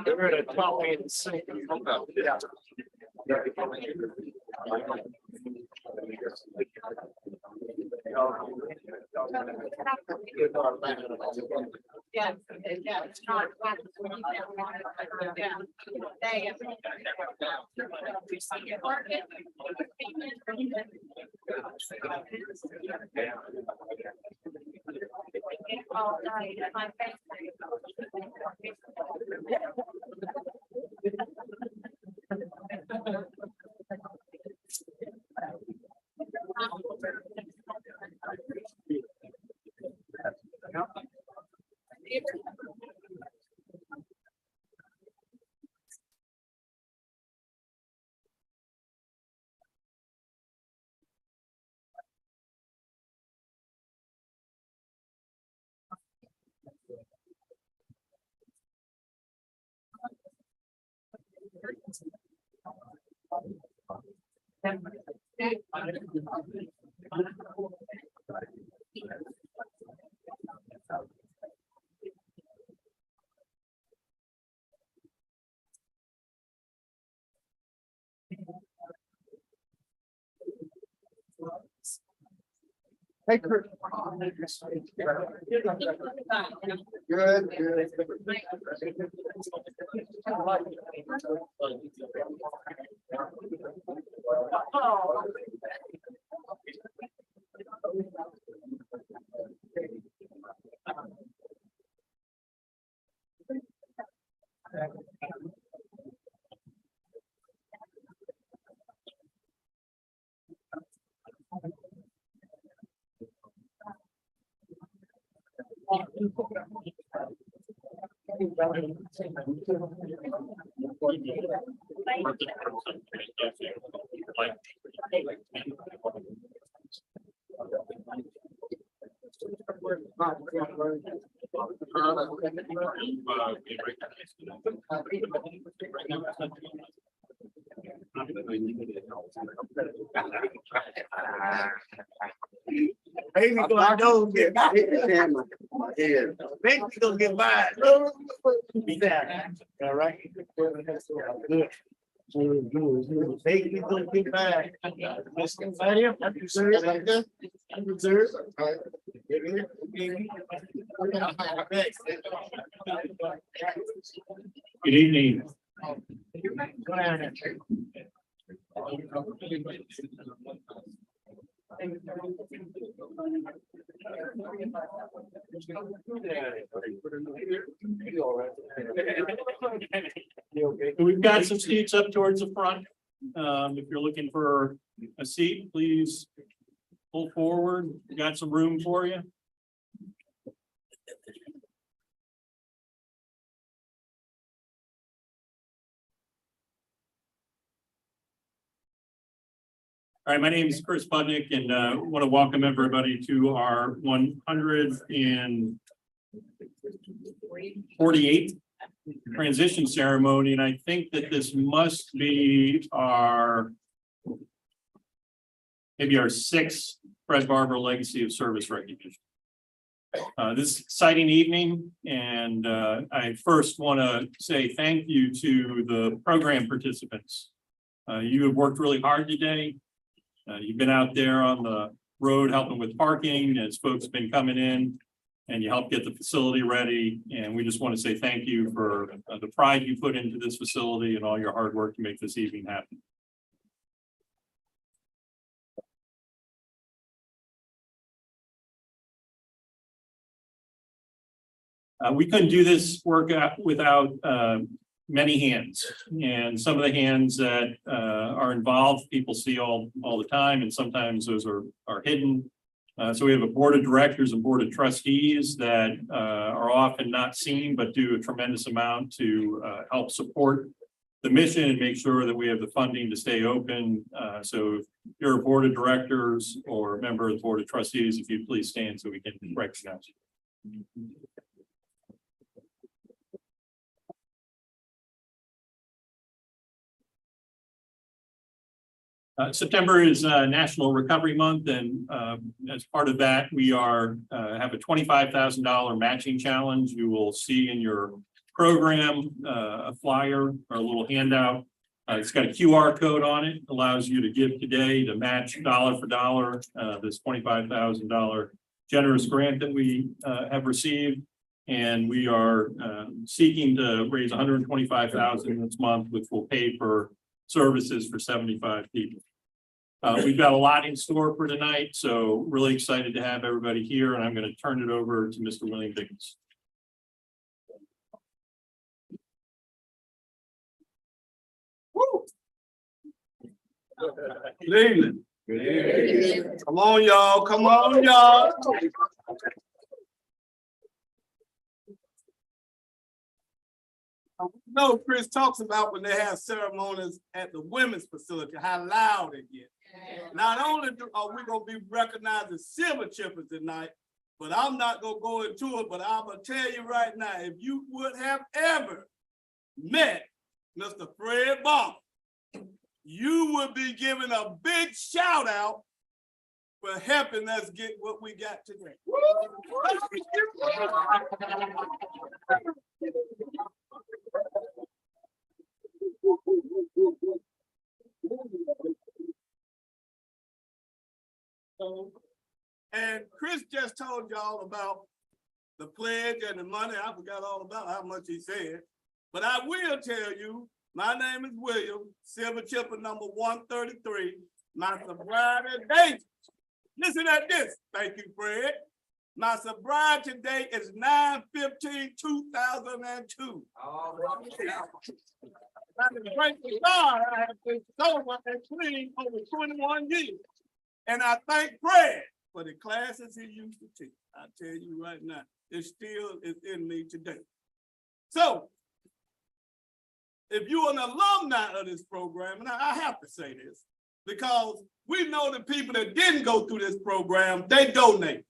They're at a 12 and 6. Yeah, it's not. Hey, Kurt. Good, good. Maybe gonna go get by. Maybe gonna get by. Be back. All right. Good. Maybe gonna get by. Good evening. We've got some seats up towards the front. If you're looking for a seat, please pull forward. We've got some room for you. All right, my name is Chris Budnick, and I want to welcome everybody to our 148th transition ceremony. And I think that this must be maybe our 6th Fred Barber Legacy of Service recognition. This exciting evening, and I first want to say thank you to the program participants. You have worked really hard today. You've been out there on the road helping with parking as folks have been coming in, and you helped get the facility ready. And we just want to say thank you for the pride you put into this facility and all your hard work to make this evening happen. We couldn't do this work without many hands, and some of the hands that are involved, people see all the time, and sometimes those are hidden. So we have a board of directors and board of trustees that are often not seen, but do a tremendous amount to help support the mission and make sure that we have the funding to stay open. So if you're a board of directors or a member of the board of trustees, if you'd please stand so we can recognize you. September is National Recovery Month, and as part of that, we have a $25,000 matching challenge. You will see in your program a flyer or a little handout. It's got a QR code on it, allows you to give today to match dollar for dollar this $25,000 generous grant that we have received. And we are seeking to raise $125,000 this month, which will pay for services for 75 people. We've got a lot in store for tonight, so really excited to have everybody here, and I'm going to turn it over to Mr. William Dickens. Good evening. Good evening. Come on, y'all. Come on, y'all. No, Chris talks about when they have ceremonies at the women's facility, how loud it gets. Not only are we going to be recognizing silver chippers tonight, but I'm not going to go into it, but I'm going to tell you right now, if you would have ever met Mr. Fred Barber, you would be given a big shout out for helping us get what we got today. And Chris just told y'all about the pledge and the money. I forgot all about how much he said, but I will tell you, my name is William, silver chipper number 133. My sobriety date, listen at this. Thank you, Fred. My sobriety date is 9/15/2002. I'm a grateful God I have been sober and clean over 21 years. And I thank Fred for the classes he used to teach. I tell you right now, it still is in me today. So, if you're an alumni of this program, and I have to say this, because we know the people that didn't go through this program, they donate.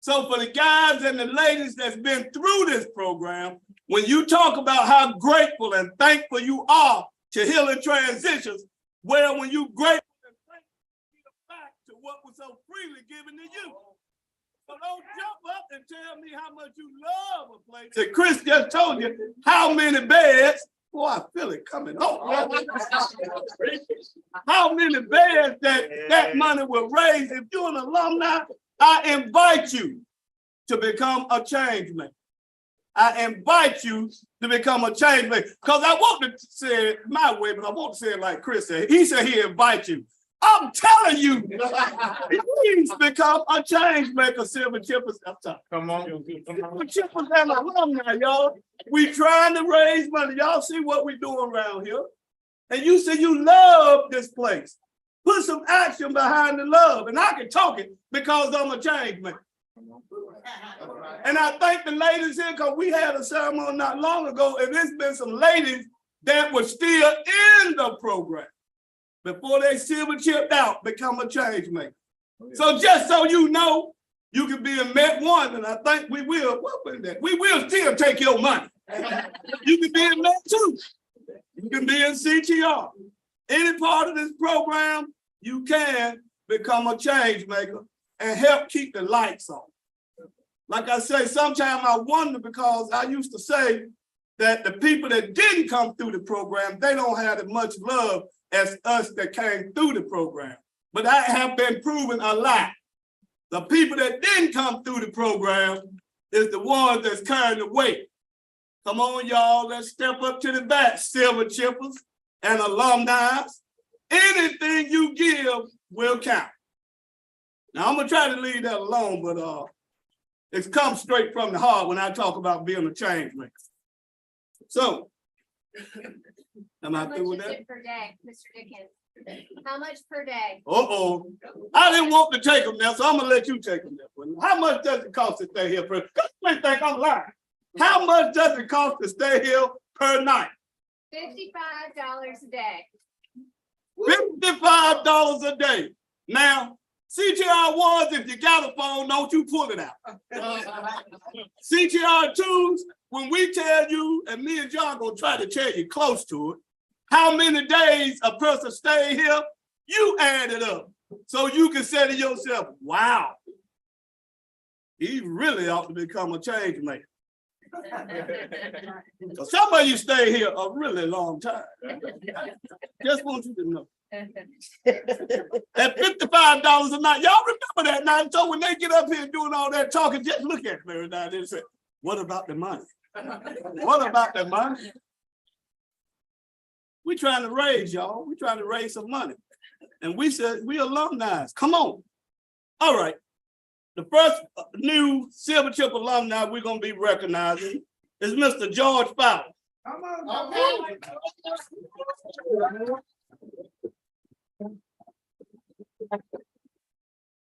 So for the guys and the ladies that's been through this program, when you talk about how grateful and thankful you are to Healing Transitions, well, when you grateful and thankful, give back to what was so freely given to you. So don't jump up and tell me how much you love a place. And Chris just told you how many beds. Boy, I feel it coming on. How many beds that money will raise? If you're an alumni, I invite you to become a change maker. I invite you to become a change maker. Because I want to say it my way, but I want to say it like Chris said. He said he invite you. I'm telling you, please become a change maker, silver chippers. Come on. Silver chippers and alumni, y'all. We trying to raise money. Y'all see what we doing around here. And you say you love this place. Put some action behind the love. And I can talk it because I'm a change maker. And I thank the ladies here because we had a ceremony not long ago, and there's been some ladies that were still in the program before they silver chipped out, become a change maker. So just so you know, you can be in Met 1, and I think we will. What was that? We will still take your money. You can be in Met 2. You can be in CTR. Any part of this program, you can become a change maker and help keep the lights on. Like I say, sometimes I wonder because I used to say that the people that didn't come through the program, they don't have as much love as us that came through the program. But I have been proven a lie. The people that didn't come through the program is the ones that's carrying the weight. Come on, y'all, let's step up to the back, silver chippers and alumni. Anything you give will count. Now, I'm gonna try to leave that alone, but it's come straight from the heart when I talk about being a change maker. So, am I through with that? How much per day, Mr. Dickens? How much per day? Uh-oh. I didn't want to take them there, so I'm gonna let you take them there. How much does it cost to stay here per? Because you may think I'm lying. How much does it cost to stay here per night? $55 a day. $55 a day. Now, CTR 1s, if you got a phone, don't you pull it out. CTR 2s, when we tell you, and me and John gonna try to tell you close to it, how many days a person stay here, You add it up. So you can say to yourself, wow, he really ought to become a change maker. So some of you stay here a really long time. Just want you to know. At $55 a night, y'all remember that night. So when they get up here doing all that talking, just look at me every now and then and say, what about the money? What about the money? We trying to raise, y'all. We trying to raise some money. And we said, we alumni. Come on. All right. The first new Silver Chip alumni we're going to be recognizing is Mr. George Fowler. Come on.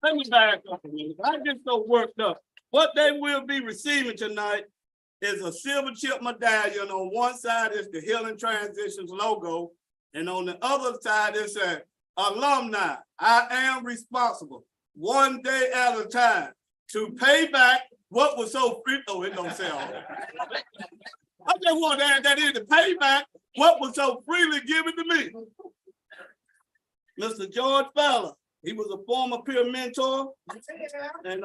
Let me back up a minute. I get so worked up. What they will be receiving tonight is a Silver Chip medallion. On one side is the Healing Transitions logo, and on the other side is an alumni. I am responsible, one day at a time, to pay back what was so free. Oh, it don't sound. I just want to add that in, to pay back what was so freely given to me. Mr. George Fowler, he was a former peer mentor. And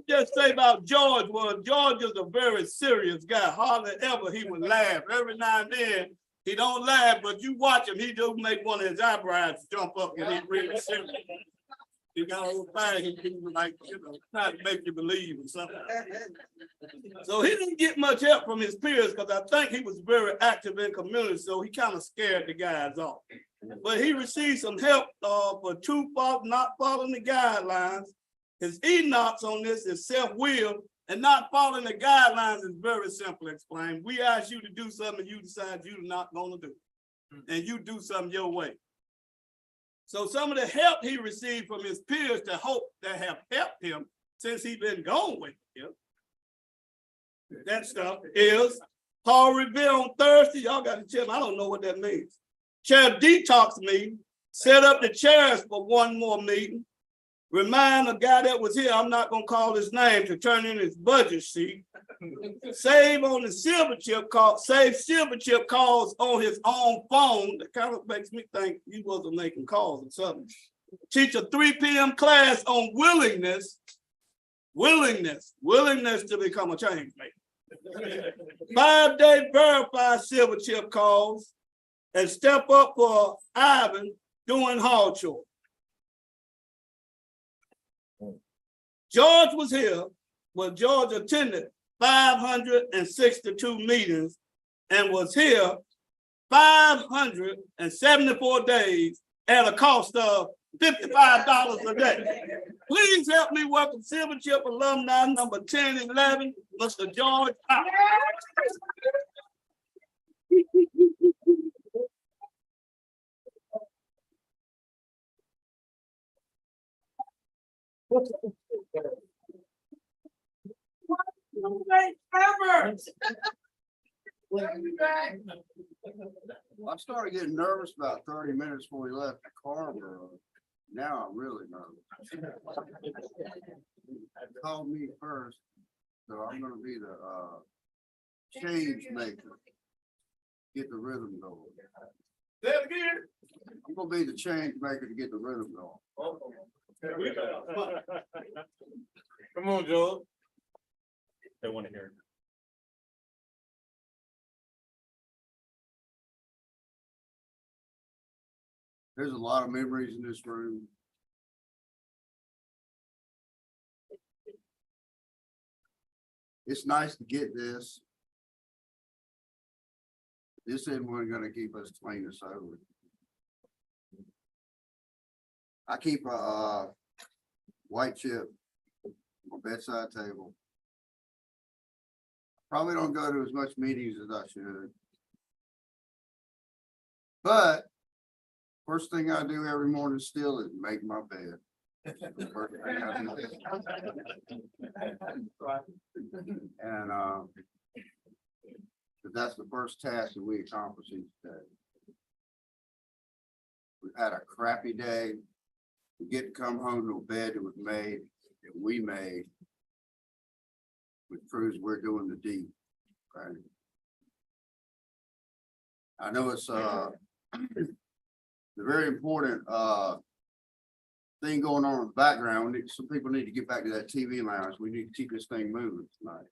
just say about George was, George is a very serious guy. Hardly ever he would laugh. Every now and then, he don't laugh, but you watch him, he do make one of his eyebrows jump up when he's really serious. He got a little thing, he like, trying to make you believe or something. So he didn't get much help from his peers because I think he was very active in community, so he kind of scared the guys off. But he received some help for not following the guidelines. His enox on this is self-will, and not following the guidelines is very simple to explain. We ask you to do something, you decide you're not going to do, and you do something your way. So some of the help he received from his peers that have helped him since he's been gone with him, that stuff is Paul Revere on Thursday. Y'all got to tell me, I don't know what that means. Chair detox meeting, set up the chairs for one more meeting. Remind a guy that was here, I'm not gonna call his name, to turn in his budget sheet. Save on the Silver Chip call, save Silver Chip calls on his own phone. That kind of makes me think he wasn't making calls or something. Teach a 3 p.m. class on willingness to become a change maker. 5-day verified Silver Chip calls, and step up for Ivan doing hard chores. George was here, but George attended 562 meetings and was here 574 days at a cost of $55 a day. Please help me welcome Silver Chip alumni number 1011, Mr. George Fowler. I started getting nervous about 30 minutes before we left the car. Now I'm really nervous. Called me first, so I'm going to be the change maker. Get the rhythm going. Say it again. I'm going to be the change maker to get the rhythm going. Come on, Joel. They want to hear it. There's a lot of memories in this room. It's nice to get this. This isn't going to keep us clean and sober. I keep a white chip on my bedside table. Probably don't go to as much meetings as I should. But first thing I do every morning still is make my bed. And that's the first task that we accomplish each day. We've had a crappy day. We get to come home to a bed that was made, that we made, which proves we're doing the deed. Right? I know it's the very important thing going on in the background. Some people need to get back to that TV lounge. We need to keep this thing moving tonight.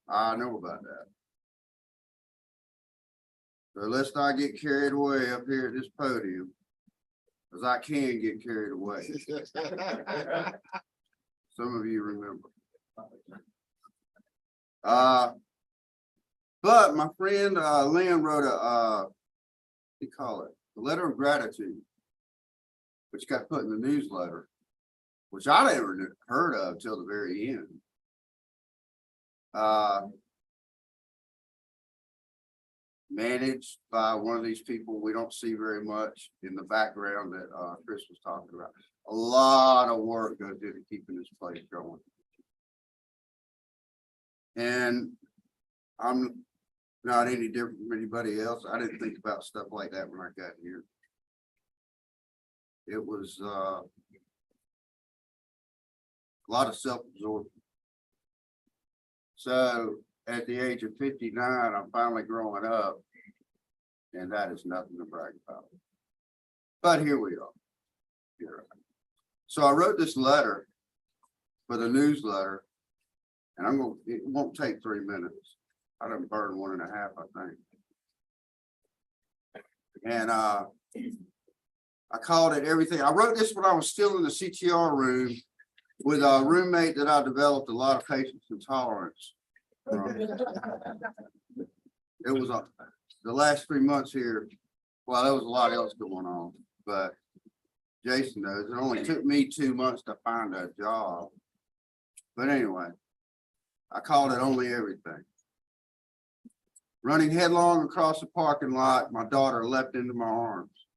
I know about that. So let's not get carried away up here at this podium, because I can get carried away. Some of you remember. But my friend Lynn wrote what do you call it? A letter of gratitude, which got put in the newsletter, which I never heard of till the very end. Managed by one of these people we don't see very much in the background that Chris was talking about. A lot of work goes into keeping this place going. And I'm not any different from anybody else. I didn't think about stuff like that when I got here. It was a lot of self-absorption. So at the age of 59, I'm finally growing up, and that is nothing to brag about. But here we are. Here. So I wrote this letter for the newsletter, and it won't take 3 minutes. I done burned 1.5, I think. And I called it everything. I wrote this when I was still in the CTR room with a roommate that I developed a lot of patience and tolerance from. It was the last 3 months here. Well, there was a lot else going on, but Jason knows it only took me 2 months to find a job. But anyway, I called it Only Everything. Running headlong across the parking lot, my daughter leapt into my arms,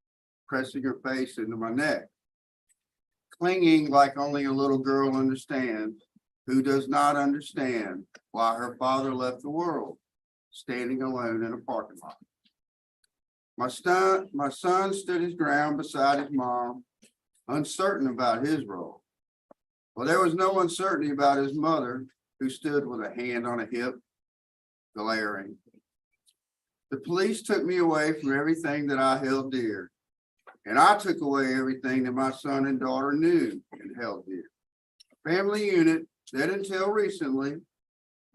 pressing her face into my neck, clinging like only a little girl understands, who does not understand why her father left the world, standing alone in a parking lot. My son stood his ground beside his mom, uncertain about his role. Well, there was no uncertainty about his mother, who stood with a hand on a hip, glaring. The police took me away from everything that I held dear, and I took away everything that my son and daughter knew and held dear. A family unit that until recently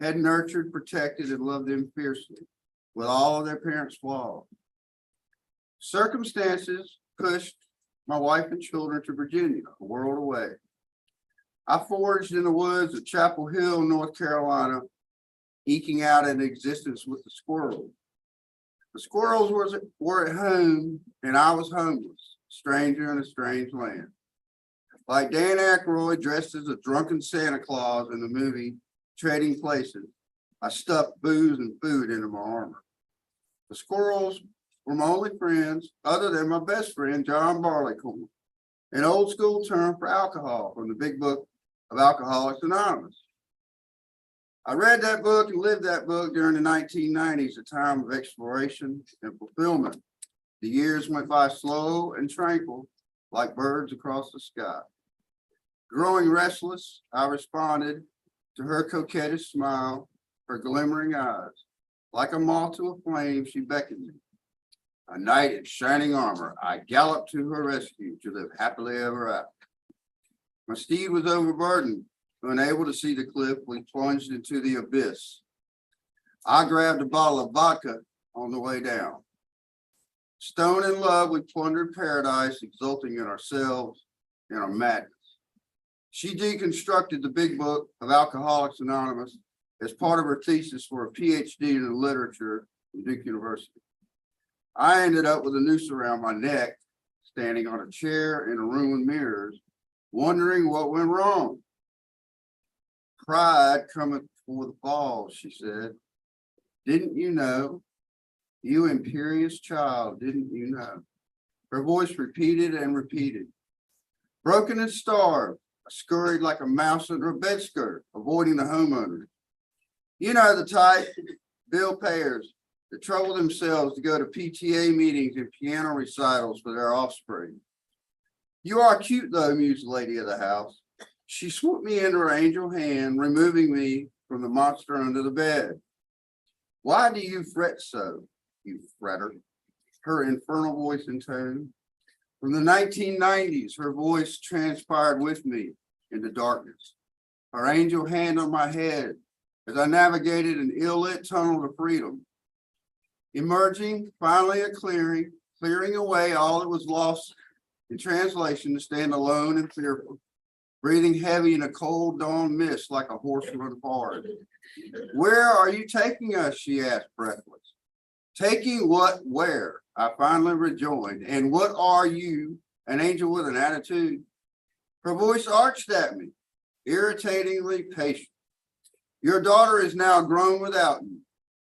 had nurtured, protected, and loved them fiercely, with all of their parents' flaws. Circumstances pushed my wife and children to Virginia, a world away. I foraged in the woods of Chapel Hill, North Carolina, eking out an existence with the squirrels. The squirrels were at home, and I was homeless, stranger in a strange land. Like Dan Aykroyd dressed as a drunken Santa Claus in the movie Trading Places, I stuffed booze and food into my armor. The squirrels were my only friends, other than my best friend, John Barleycorn, an old school term for alcohol from the big book of Alcoholics Anonymous. I read that book and lived that book during the 1990s, a time of exploration and fulfillment. The years went by slow and tranquil, like birds across the sky. Growing restless, I responded to her coquettish smile, her glimmering eyes. Like a moth to a flame, she beckoned me. A knight in shining armor, I galloped to her rescue to live happily ever after. My steed was overburdened. Unable to see the cliff, we plunged into the abyss. I grabbed a bottle of vodka on the way down. Stone in love, we plundered paradise, exulting in ourselves and our madness. She deconstructed the big book of Alcoholics Anonymous as part of her thesis for a PhD in literature at Duke University. I ended up with a noose around my neck, standing on a chair in a room with mirrors, wondering what went wrong. Pride cometh before the fall, she said. Didn't you know? You imperious child, didn't you know? Her voice repeated and repeated. Broken and starved, I scurried like a mouse under a bed skirt, avoiding the homeowners. You know the type, bill payers that trouble themselves to go to PTA meetings and piano recitals for their offspring. You are cute though, mused the lady of the house. She swooped me into her angel hand, removing me from the monster under the bed. Why do you fret so, you fretter? her infernal voice and tone. From the 1990s, her voice transpired with me into darkness. Her angel hand on my head as I navigated an ill-lit tunnel to freedom. Emerging, finally a clearing away all that was lost in translation to stand alone and fearful, breathing heavy in a cold dawn mist like a horse run hard. Where are you taking us? She asked breathless. Taking what, where? I finally rejoined. And what are you, an angel with an attitude? Her voice arched at me, irritatingly patient. Your daughter is now grown without you,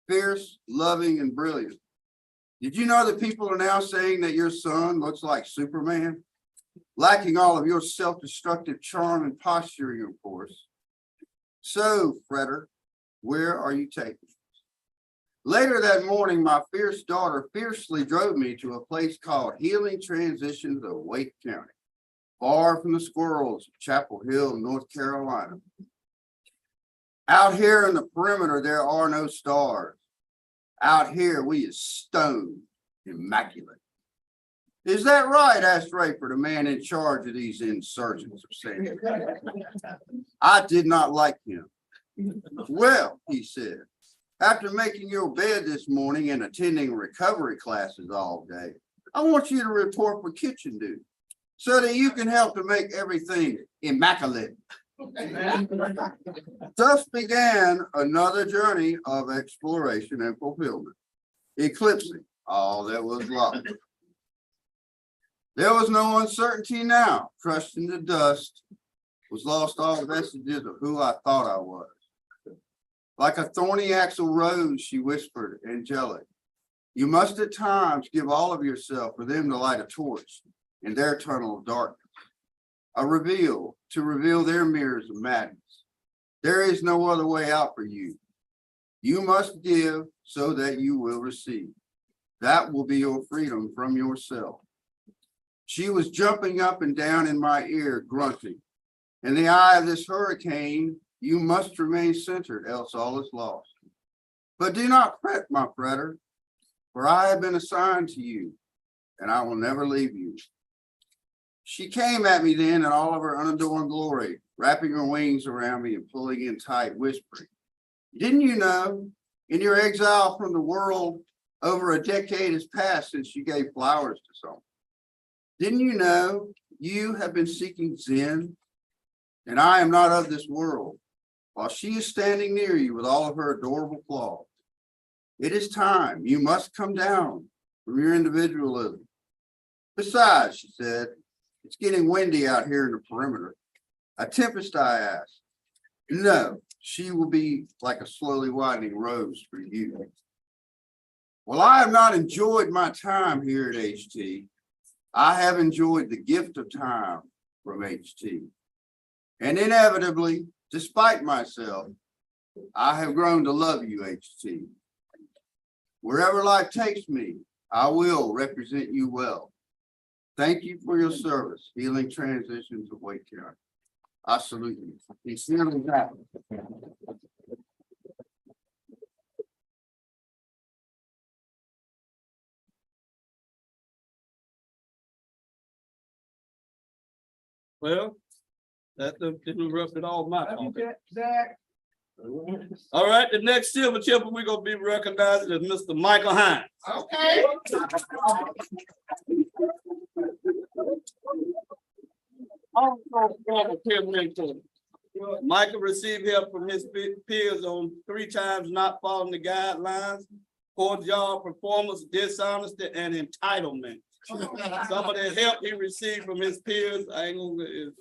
fierce, loving, and brilliant. Did you know that people are now saying that your son looks like Superman? Lacking all of your self-destructive charm and posturing, of course. So, Fretter, where are you taking us? Later that morning, my fierce daughter fiercely drove me to a place called Healing Transitions of Wake County, far from the squirrels of Chapel Hill, North Carolina. Out here in the perimeter, there are no stars. Out here, we is stone immaculate. Is that right? Asked Rayford, the man in charge of these insurgents of Satan. I did not like him. Well, he said, after making your bed this morning and attending recovery classes all day, I want you to report for kitchen duty so that you can help to make everything immaculate. Thus began another journey of exploration and fulfillment, eclipsing all that was lost. There was no uncertainty now. Crushed into dust was lost all vestiges of who I thought I was. Like a thorny axle rose, she whispered, angelic. You must at times give all of yourself for them to light a torch in their tunnel of darkness. To reveal their mirrors of madness. There is no other way out for you. You must give so that you will receive. That will be your freedom from yourself. She was jumping up and down in my ear, grunting. In the eye of this hurricane, you must remain centered, else all is lost. But do not fret, my fretter, for I have been assigned to you, and I will never leave you. She came at me then in all of her unadorned glory, wrapping her wings around me and pulling in tight, whispering, didn't you know, in your exile from the world, over a decade has passed since you gave flowers to someone? Didn't you know you have been seeking Zen, and I am not of this world, while she is standing near you with all of her adorable claws? It is time. You must come down from your individualism. Besides, she said, it's getting windy out here in the perimeter. A tempest, I asked. No, she will be like a slowly widening rose for you. Well, I have not enjoyed my time here at HT. I have enjoyed the gift of time from HT. And inevitably, despite myself, I have grown to love you, HT. Wherever life takes me, I will represent you well. Thank you for your service, Healing Transitions of Wake County. I salute you. Sincerely, well, that didn't rough it all my fault. All right, the next silver chipper we're gonna be recognizing is Mr. Michael Hines. Okay. Michael received help from his peers on 3 times not following the guidelines, poor job performance, dishonesty, and entitlement. Some of the help he received from his peers, I ain't gonna, is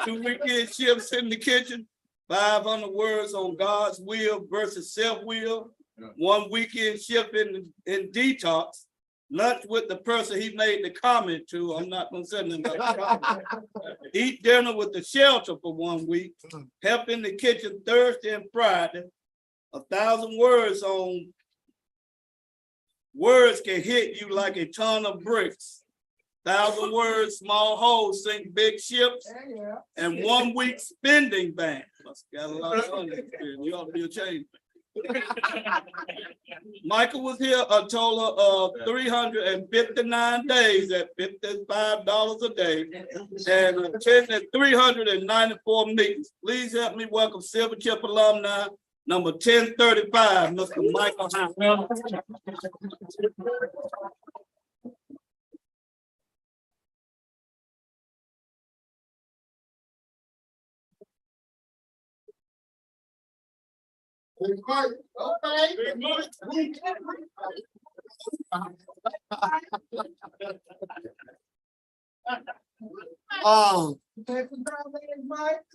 2 weekend shifts in the kitchen, 500 words on God's will versus self-will, 1 weekend shift in detox, lunch with the person he made the comment to. I'm not gonna say nothing about that. Eat dinner with the shelter for 1 week, help in the kitchen Thursday and Friday, 1,000 words on words can hit you like a ton of bricks. 1,000 words, small holes sink big ships, and 1 week spending ban. Must got a lot of money. You ought to be a change. Michael was here a total of 359 days at $55 a day and attended 394 meetings. Please help me welcome Silver Chip alumni number 1035, Mr. Michael Howard.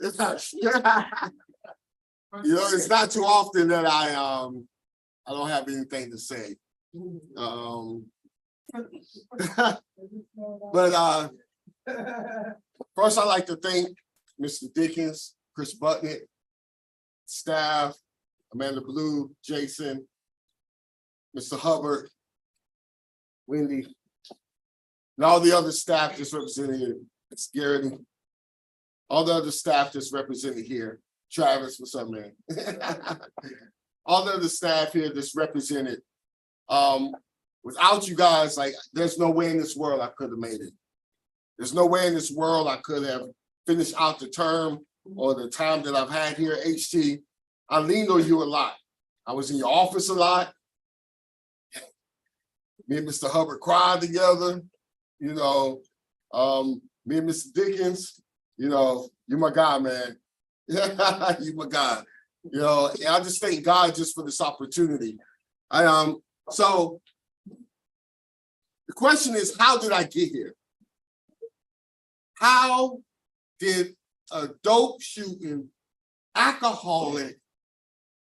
It's not, it's not too often that I don't have anything to say. But first I'd like to thank Mr. Dickens, Chris Bucknett, staff, Amanda Blue, Jason, Mr. Hubbard, Wendy, and all the other staff that's represented here. It's Garrity, all the other staff that's represented here. Travis, what's up, man? All the other staff here that's represented. Without you guys, like, there's no way in this world I could have made it. There's no way in this world I could have finished out the term or the time that I've had here at HT. I leaned on you a lot. I was in your office a lot. Me and Mr. Hubbard cried together. You know, me and Mr. Dickens, you know, you're my guy, man. You my guy. You know, and I just thank God just for this opportunity. So the question is, how did I get here? How did a dope shooting, alcoholic,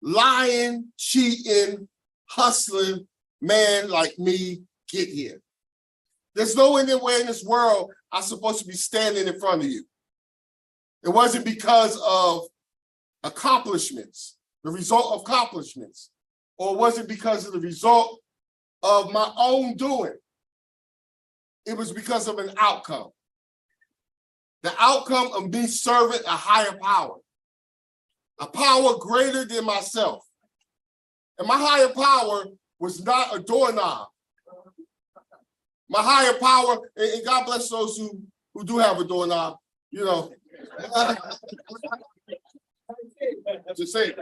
lying, cheating, hustling man like me get here? There's no way in this world I'm supposed to be standing in front of you. It wasn't because of accomplishments, the result of accomplishments, or was it because of the result of my own doing? It was because of an outcome. The outcome of me serving a higher power, a power greater than myself. And my higher power was not a doorknob. My higher power, and God bless those who do have a doorknob, you know. Just say it.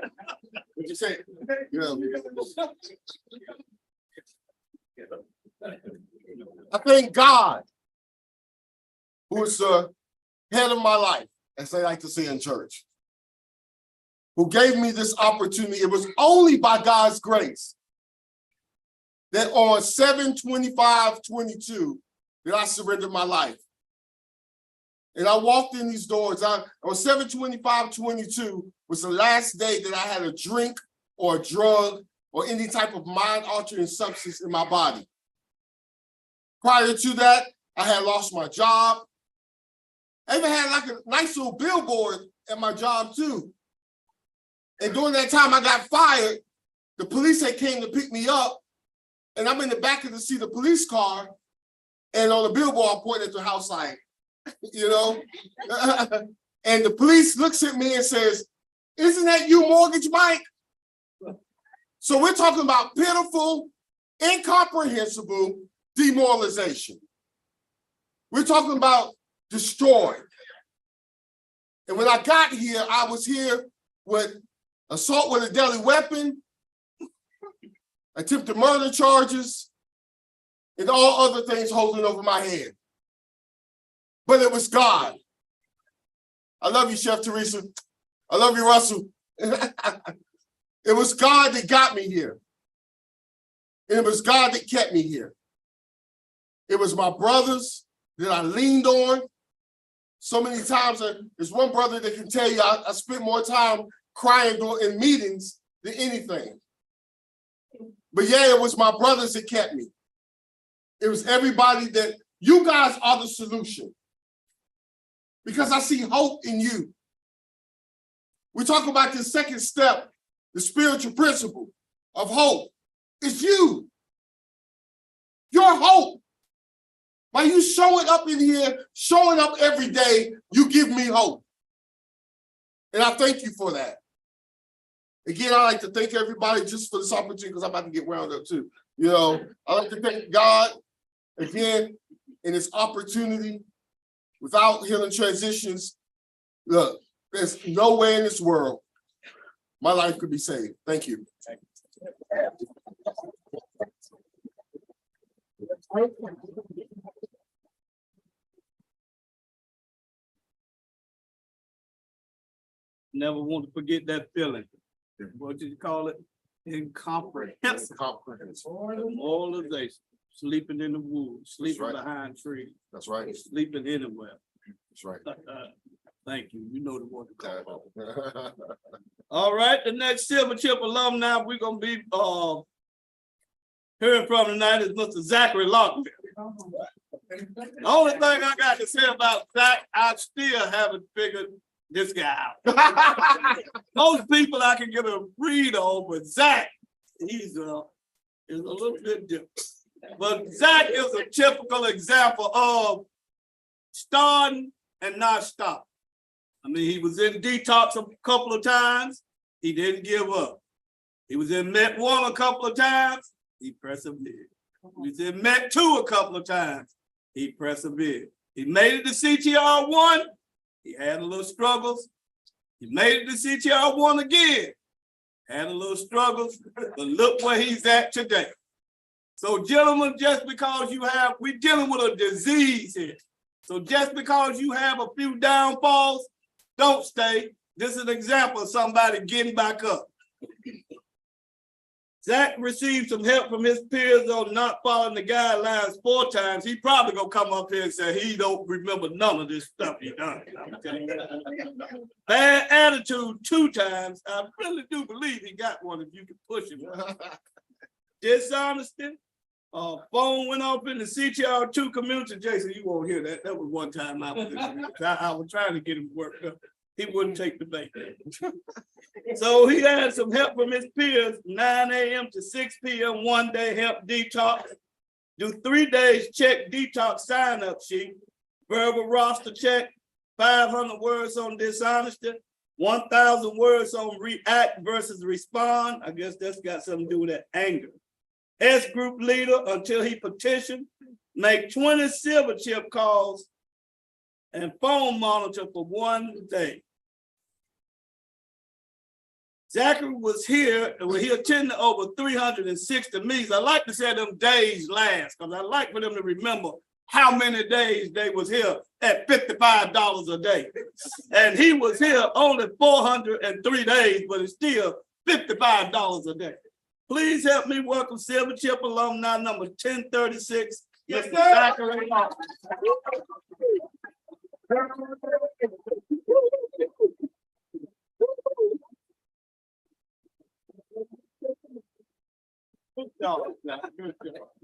Just say it. You know. I thank God, who is the head of my life, as they like to say in church, who gave me this opportunity. It was only by God's grace that on 7/25/22 that I surrendered my life. And I walked in these doors. On 7/25/22 was the last day that I had a drink or a drug or any type of mind-altering substance in my body. Prior to that, I had lost my job. I even had like a nice little billboard at my job too. And during that time I got fired. The police had came to pick me up, and I'm in the back of the seat of the police car, and on the billboard I'm pointing at the house like, you know? And the police looks at me and says, "Isn't that you, Mortgage Mike?" So we're talking about pitiful, incomprehensible demoralization. We're talking about destroyed. And when I got here, I was here with assault with a deadly weapon, attempted murder charges, and all other things holding over my head. But it was God. I love you, Chef Teresa. I love you, Russell. It was God that got me here. And it was God that kept me here. It was my brothers that I leaned on. So many times, there's one brother that can tell you I spent more time crying in meetings than anything. But yeah, it was my brothers that kept me. It was everybody that, you guys are the solution. Because I see hope in you. We talk about the second step, the spiritual principle of hope. It's you. Your hope. By you showing up in here, showing up every day, you give me hope. And I thank you for that. Again, I like to thank everybody just for this opportunity because I'm about to get wound up too. You know, I like to thank God again in this opportunity. Without healing transitions, look, there's no way in this world my life could be saved. Thank you. Never want to forget that feeling. What did you call it? Incomprehensible. Moralization. Sleeping in the woods, sleeping right. behind trees, That's right. sleeping anywhere. That's right. Thank you. You know the one to call. All right, the next Silver Chip alumni we're gonna be hearing from tonight is Mr. Zachary Lockman. The only thing I got to say about Zach, I still haven't figured this guy out. Most people I can get a read on, but Zach, he's is a little bit different. But Zach is a typical example of starting and not stopping. I mean, he was in detox a couple of times. He didn't give up. He was in Met 1 a couple of times. He persevered. He was in Met 2 a couple of times. He persevered. He made it to CTR 1. He had a little struggles. He made it to CTR 1 again. Had a little struggles, but look where he's at today. So gentlemen, just because we're dealing with a disease here. So just because you have a few downfalls, don't stay. This is an example of somebody getting back up. Zach received some help from his peers on not following the guidelines 4 times. He probably gonna come up here and say he don't remember none of this stuff he done. Bad attitude 2 times. I really do believe he got one if you can push him. Dishonesty. Phone went off in the CTR2 community. Jason, you won't hear that. That was one time I was trying to get him worked up. He wouldn't take the bait. So he had some help from his peers, 9 a.m. to 6 p.m. one day, help detox. Do 3 days, check detox sign-up sheet. Verbal roster check, 500 words on dishonesty, 1,000 words on react versus respond. I guess that's got something to do with that anger. S group leader until he petitioned, make 20 silver chip calls and phone monitor for 1 day. Zachary was here and he attended over 360 meetings. I like to say them days last because I like for them to remember how many days they was here at $55 a day. And he was here only 403 days, but it's still $55 a day. Please help me welcome Silver Chip alumni number 1036. Yes, Mr. Zachary.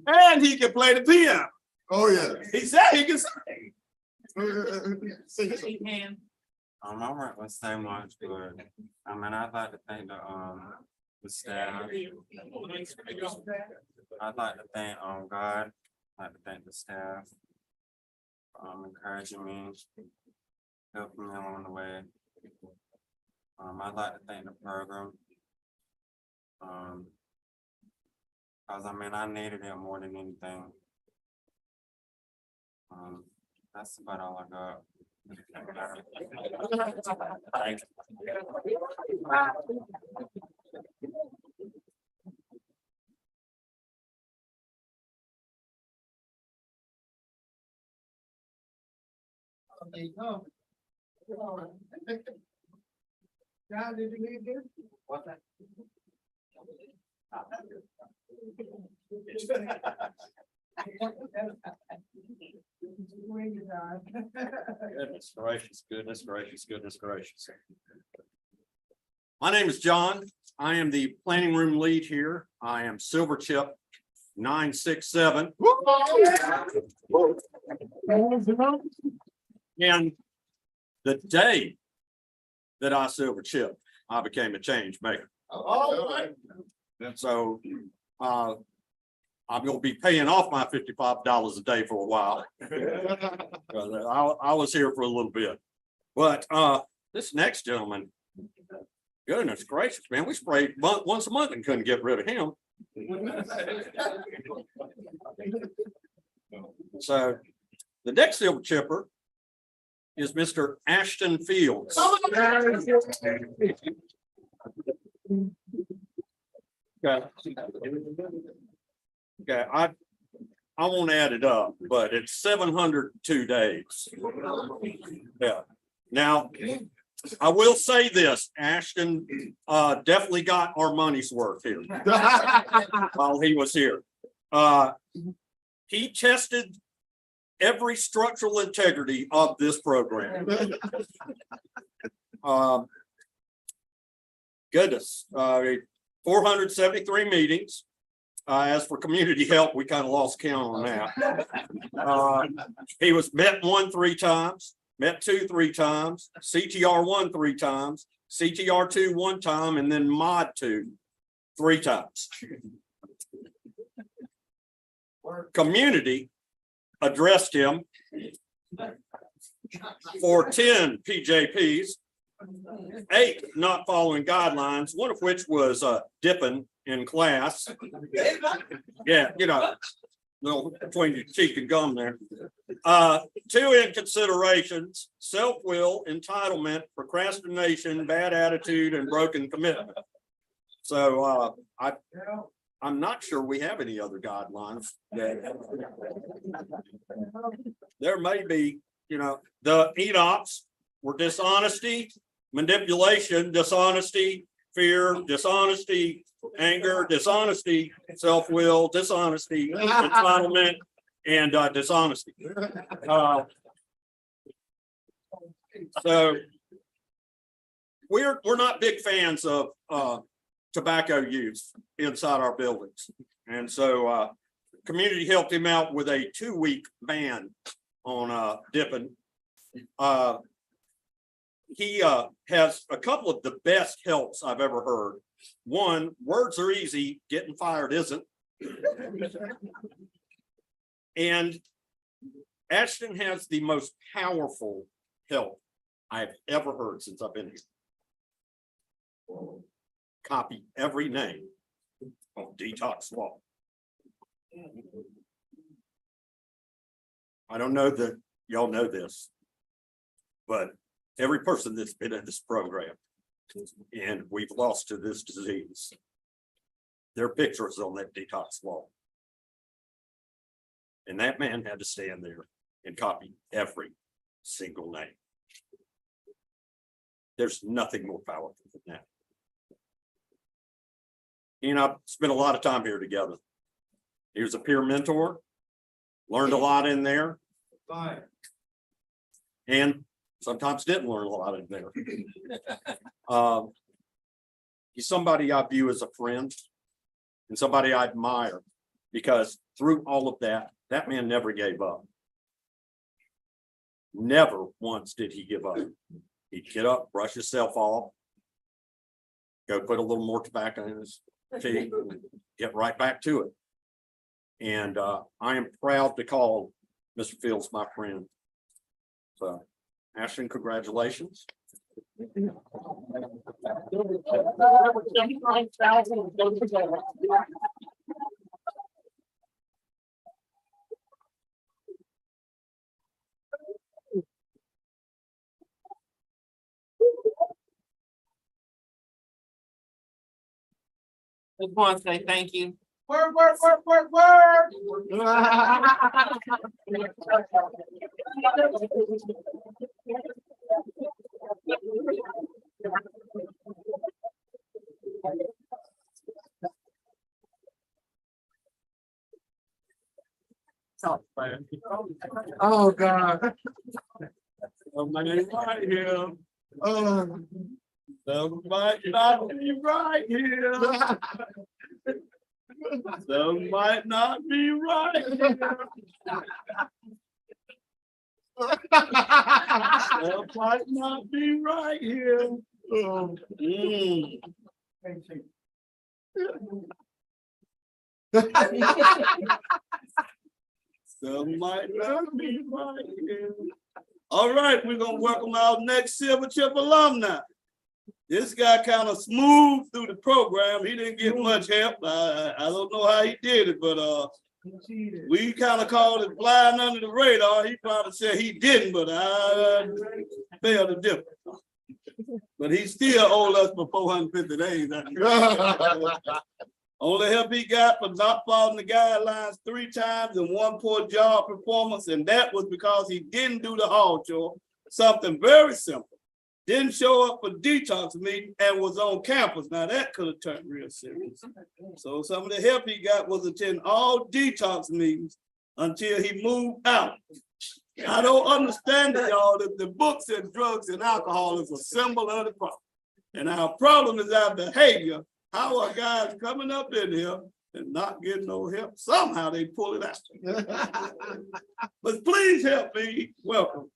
And he can play the piano. Oh yeah. He said he can sing. I'm not gonna say much, but I mean, I'd like to thank the staff. I'd like to thank God. I'd like to thank the staff encouraging me, helping me along the way. I'd like to thank the program. Because I mean, I needed it more than anything. That's about all I got. Thank you. There you go. John, did you leave this? What's that? Goodness gracious, goodness gracious, goodness gracious. My name is John. I am the planning room lead here. I am Silver Chip 967. And the day that I Silver Chip, I became a change maker. All right. And so I'm going to be paying off my $55 a day for a while. I was here for a little bit, but this next gentleman, Goodness gracious, man, we sprayed once a month and couldn't get rid of him. So the next silver chipper is Mr. Ashton Fields. Okay. Okay, I won't add it up, but it's 702 days. Yeah. Now, I will say this, Ashton definitely got our money's worth here while he was here. He tested every structural integrity of this program. Goodness, 473 meetings. As for community help, we kind of lost count on that. He was met 1 3 times, met 2 3 times, CTR 1 3 times, CTR 2 1 time, and then mod 2 3 times. Community addressed him for 10 PJPs, 8 not following guidelines, one of which was dipping in class. Yeah, you know, little between your cheek and gum there. 2 inconsiderations: self-will, entitlement, procrastination, bad attitude, and broken commitment. So I'm not sure we have any other guidelines. There may be, you know, the EDOPS were dishonesty, manipulation, dishonesty, fear, dishonesty, anger, dishonesty, self-will, dishonesty, entitlement, and dishonesty. So we're not big fans of tobacco use inside our buildings. And so community helped him out with a 2-week ban on dipping. He has a couple of the best helps I've ever heard. One, words are easy, getting fired isn't. And Ashton has the most powerful help I've ever heard since I've been here. Copy every name of Detox Law. I don't know that y'all know this, but every person that's been in this program and we've lost to this disease, their pictures on that Detox Law. And that man had to stand there and copy every single name. There's nothing more powerful than that. He and I spent a lot of time here together. He was a peer mentor, learned a lot in there. And sometimes didn't learn a lot in there. He's somebody I view as a friend and somebody I admire, because through all of that, that man never gave up. Never once did he give up. He'd get up, brush himself off, go put a little more tobacco in his tea, and get right back to it. And I am proud to call Mr. Fields my friend. So, Ashton, congratulations. Just want to say thank you. Work, work, work, work, work. Oh, God. Somebody right here. Somebody not be right here. Some might not be right here. Some might not be right here. Some might not be right here. All right, we're gonna welcome our next Silver Chip alumni. This guy kind of smooth through the program. He didn't get much help. I don't know how he did it, but we kind of called it flying under the radar. He probably said he didn't, but I failed the difference. But he still owed us for 450 days. Only help he got for not following the guidelines 3 times and 1 poor job performance, and that was because he didn't do the hall chore. Something very simple. Didn't show up for detox meeting and was on campus. Now that could have turned real serious. So some of the help he got was attend all detox meetings until he moved out. I don't understand it, y'all, that the book said drugs and alcohol is a symbol of the problem. And our problem is our behavior. How are guys coming up in here and not getting no help? Somehow they pull it out. But please help me welcome.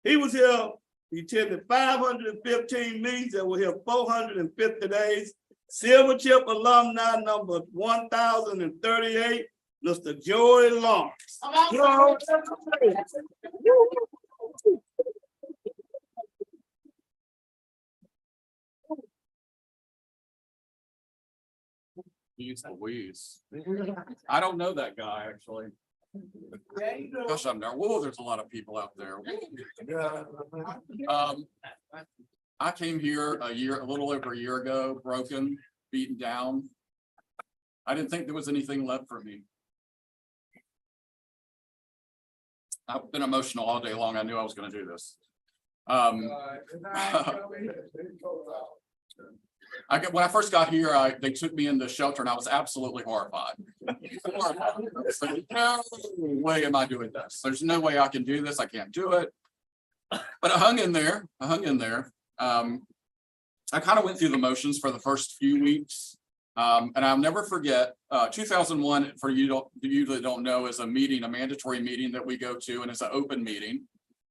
He was here. He attended 515 meetings and was here 450 days. Silver Chip alumni number 1038, Mr. Joey Lawrence. Jeez Louise. I don't know that guy, actually. Gosh, I'm there. Whoa, there's a lot of people out there. I came here a little over a year ago, broken, beaten down. I didn't think there was anything left for me. I've been emotional all day long. I knew I was going to do this. When I first got here, they took me in the shelter and I was absolutely horrified. No way am I doing this. There's no way I can do this. I can't do it. But I hung in there. I kind of went through the motions for the first few weeks. And I'll never forget 2001, for you that don't know, is a mandatory meeting that we go to, and it's an open meeting.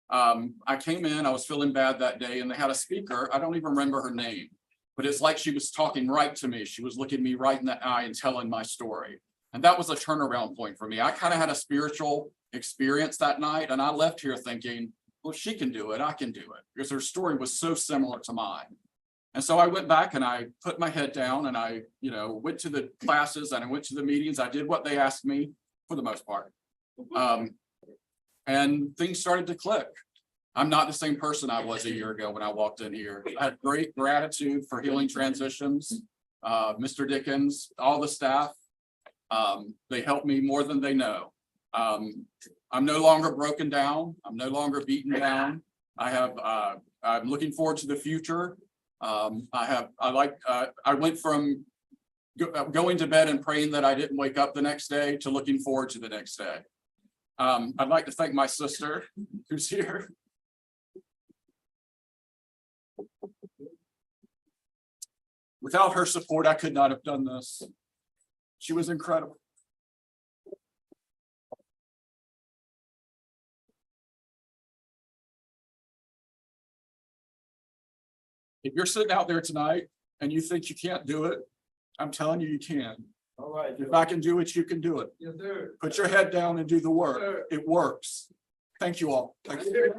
I came in, I was feeling bad that day, and they had a speaker. I don't even remember her name. But it's like she was talking right to me. She was looking me right in the eye and telling my story. And that was a turnaround point for me. I kind of had a spiritual experience that night. And I left here thinking, well, she can do it. I can do it. Because her story was so similar to mine. And so I went back and I put my head down and I, went to the classes and I went to the meetings. I did what they asked me for the most part. And things started to click. I'm not the same person I was a year ago when I walked in here. I had great gratitude for Healing Transitions, Mr. Dickens, all the staff. They helped me more than they know. I'm no longer broken down. I'm no longer beaten down. I'm looking forward to the future. I went from going to bed and praying that I didn't wake up the next day to looking forward to the next day. I'd like to thank my sister who's here. Without her support, I could not have done this. She was incredible. If you're sitting out there tonight and you think you can't do it, I'm telling you, you can. All right. If I can do it, you can do it. Yes, sir. Put your head down and do the work. It works. Thank you all. Thank you.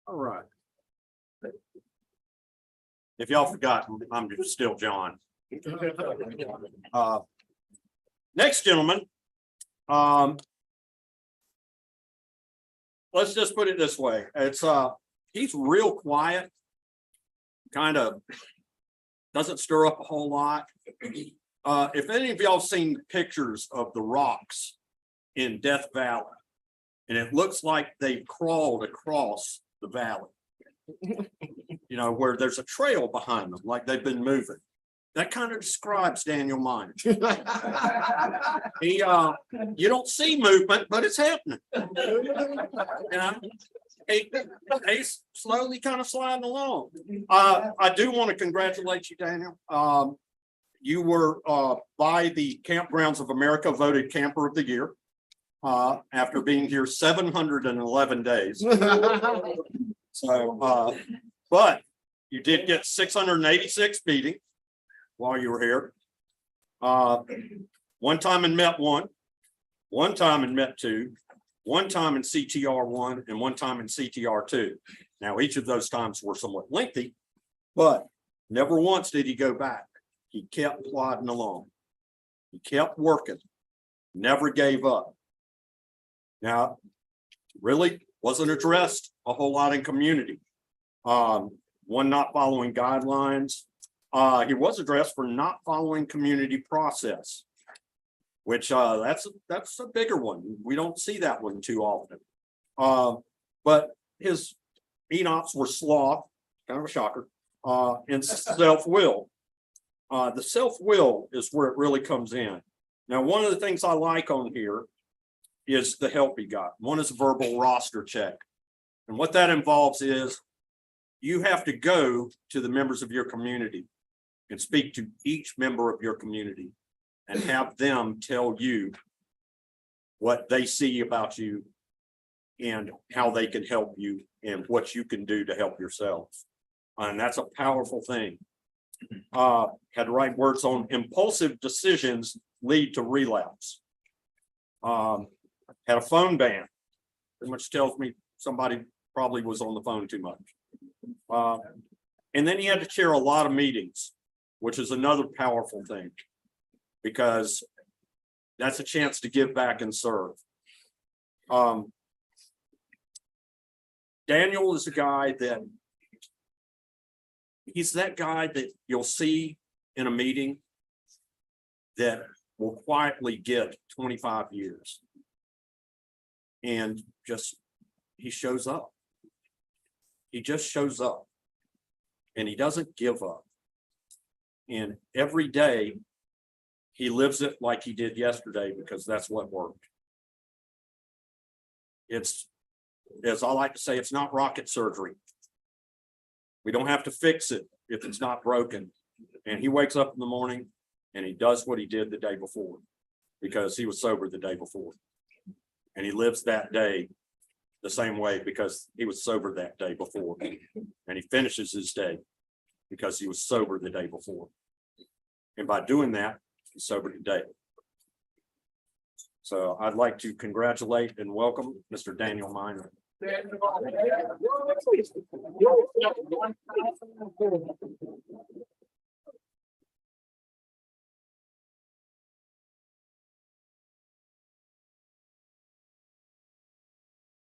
All right. If y'all forgot, I'm still John. Next gentleman. Let's just put it this way. It's he's real quiet, kind of doesn't stir up a whole lot. If any of y'all seen pictures of the rocks in Death Valley, and it looks like they've crawled across the valley, where there's a trail behind them, like they've been moving. That kind of describes Daniel Miner. He, you don't see movement, but it's happening. He's slowly kind of sliding along. I do want to congratulate you, Daniel. you were by the Campgrounds of America voted Camper of the Year after being here 711 days. So, but you did get 686 beating while you were here. One time in MET 1, one time in MET 2, one time in CTR 1, and one time in CTR 2. Now, each of those times were somewhat lengthy, but never once did he go back. He kept plodding along. He kept working, never gave up. Now, really wasn't addressed a whole lot in community. One, not following guidelines. He was addressed for not following community process, which that's a bigger one. We don't see that one too often. But his ENOPs were sloth, kind of a shocker, and self-will. The self-will is where it really comes in. Now, one of the things I like on here is the help he got. One is a verbal roster check. And what that involves is you have to go to the members of your community and speak to each member of your community and have them tell you what they see about you and how they can help you and what you can do to help yourselves. And that's a powerful thing. Had the right words on impulsive decisions lead to relapse. Had a phone ban, pretty much tells me somebody probably was on the phone too much. And then he had to chair a lot of meetings, which is another powerful thing, because that's a chance to give back and serve. Daniel is a guy that he's that guy that you'll see in a meeting that will quietly get 25 years. And just, he shows up. He just shows up and he doesn't give up. And every day he lives it like he did yesterday, because that's what worked. It's, as I like to say, it's not rocket surgery. We don't have to fix it if it's not broken. And he wakes up in the morning and he does what he did the day before, because he was sober the day before. And he lives that day the same way because he was sober that day before. And he finishes his day because he was sober the day before. And by doing that, he's sober today. So I'd like to congratulate and welcome Mr. Daniel Minor.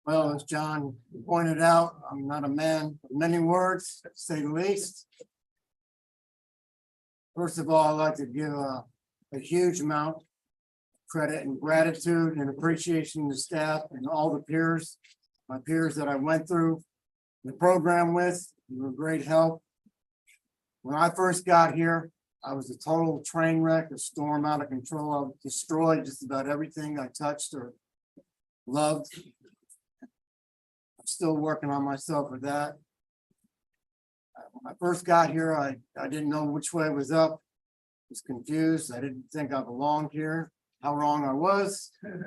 Well, as John pointed out, I'm not a man of many words, to say the least. First of all, I'd like to give a huge amount of credit and gratitude and appreciation to staff and all the peers, my peers that I went through the program with. You were great help. When I first got here, I was a total train wreck, a storm out of control. I destroyed just about everything I touched or loved. I'm still working on myself with that. When I first got here, I didn't know which way was up. I was confused. I didn't think I belonged here. How wrong I was. And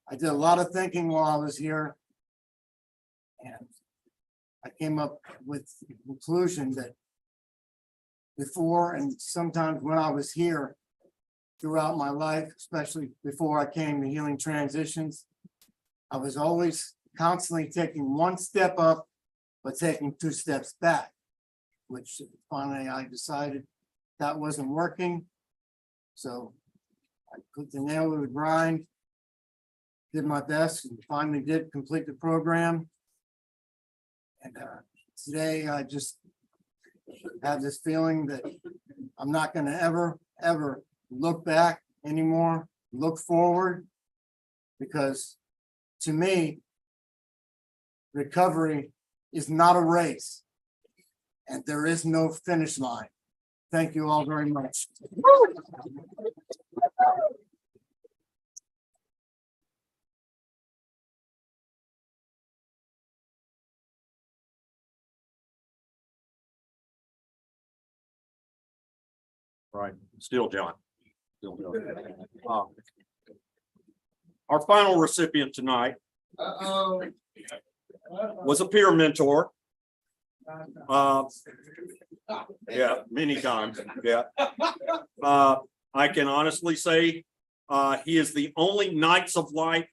I did a lot of thinking while I was here. And I came up with the conclusion that before and sometimes when I was here throughout my life, especially before I came to Healing Transitions, I was always constantly taking one step up, but taking 2 steps back, which finally I decided that wasn't working. So I put the nail to the grind, did my best, and finally did complete the program. And today I just have this feeling that I'm not going to ever look back anymore, look forward, because to me, recovery is not a race and there is no finish line. Thank you all very much. right, still John. Still John. Our final recipient tonight was a peer mentor. Yeah, many times, yeah. I can honestly say, he is the only Knights of Light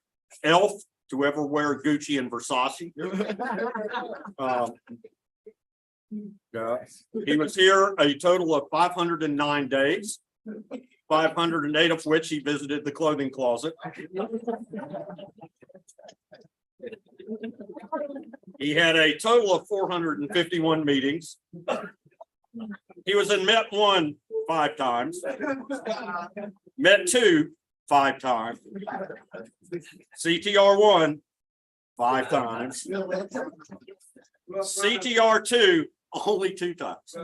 elf to ever wear Gucci and Versace. Yeah. He was here a total of 509 days, 508 of which he visited the clothing closet. He had a total of 451 meetings. He was in Met 1 5 times, Met 2 5 times, CTR 1 5 times, CTR 2 only 2 times.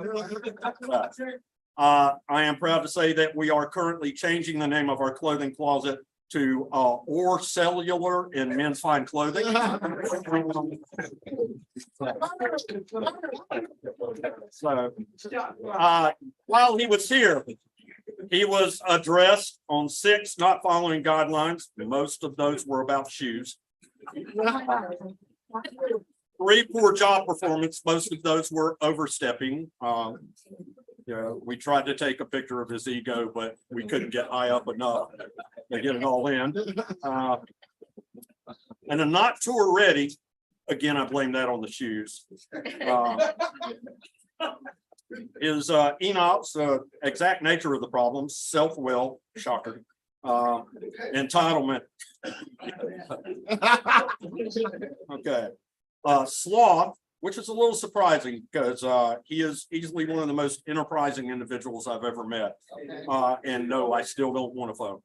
I am proud to say that we are currently changing the name of our clothing closet to Or Cellular in Men's Fine Clothing. So while he was here, he was addressed on 6 not following guidelines. Most of those were about shoes. 3 poor job performance. Most of those were overstepping. We tried to take a picture of his ego, but we couldn't get high up enough to get it all in. And a not tour ready. Again, I blame that on the shoes. Is Enoch's exact nature of the problem, self-will, shocker, entitlement. Okay. Sloth, which is a little surprising because he is easily one of the most enterprising individuals I've ever met. And no, I still don't want a phone.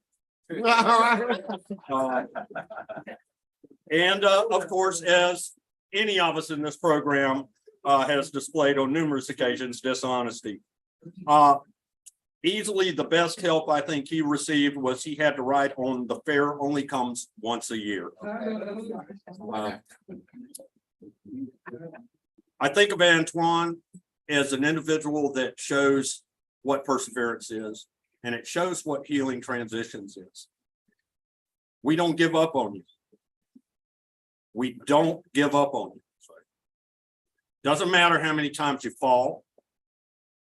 And of course, as any of us in this program has displayed on numerous occasions, dishonesty. Easily the best help I think he received was he had to write on the fair only comes once a year. I think of Antoine as an individual that shows what perseverance is, and it shows what healing transitions is. We don't give up on you. We don't give up on you. Doesn't matter how many times you fall.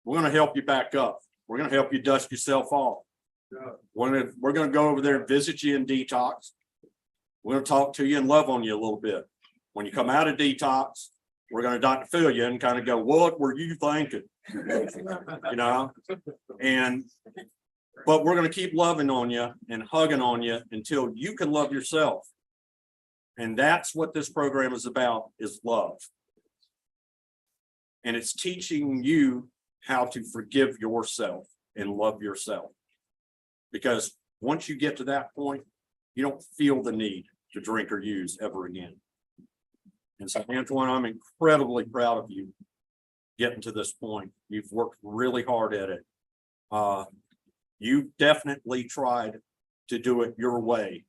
We're going to help you back up. We're going to help you dust yourself off. We're going to go over there and visit you in detox. We're going to talk to you and love on you a little bit. When you come out of detox, we're going to Dr. Phil you and kind of go, what were you thinking? You know, but we're going to keep loving on you and hugging on you until you can love yourself. And that's what this program is about, is love. And it's teaching you how to forgive yourself and love yourself. Because once you get to that point, you don't feel the need to drink or use ever again. And so, Antoine, I'm incredibly proud of you getting to this point. You've worked really hard at it. You definitely tried to do it your way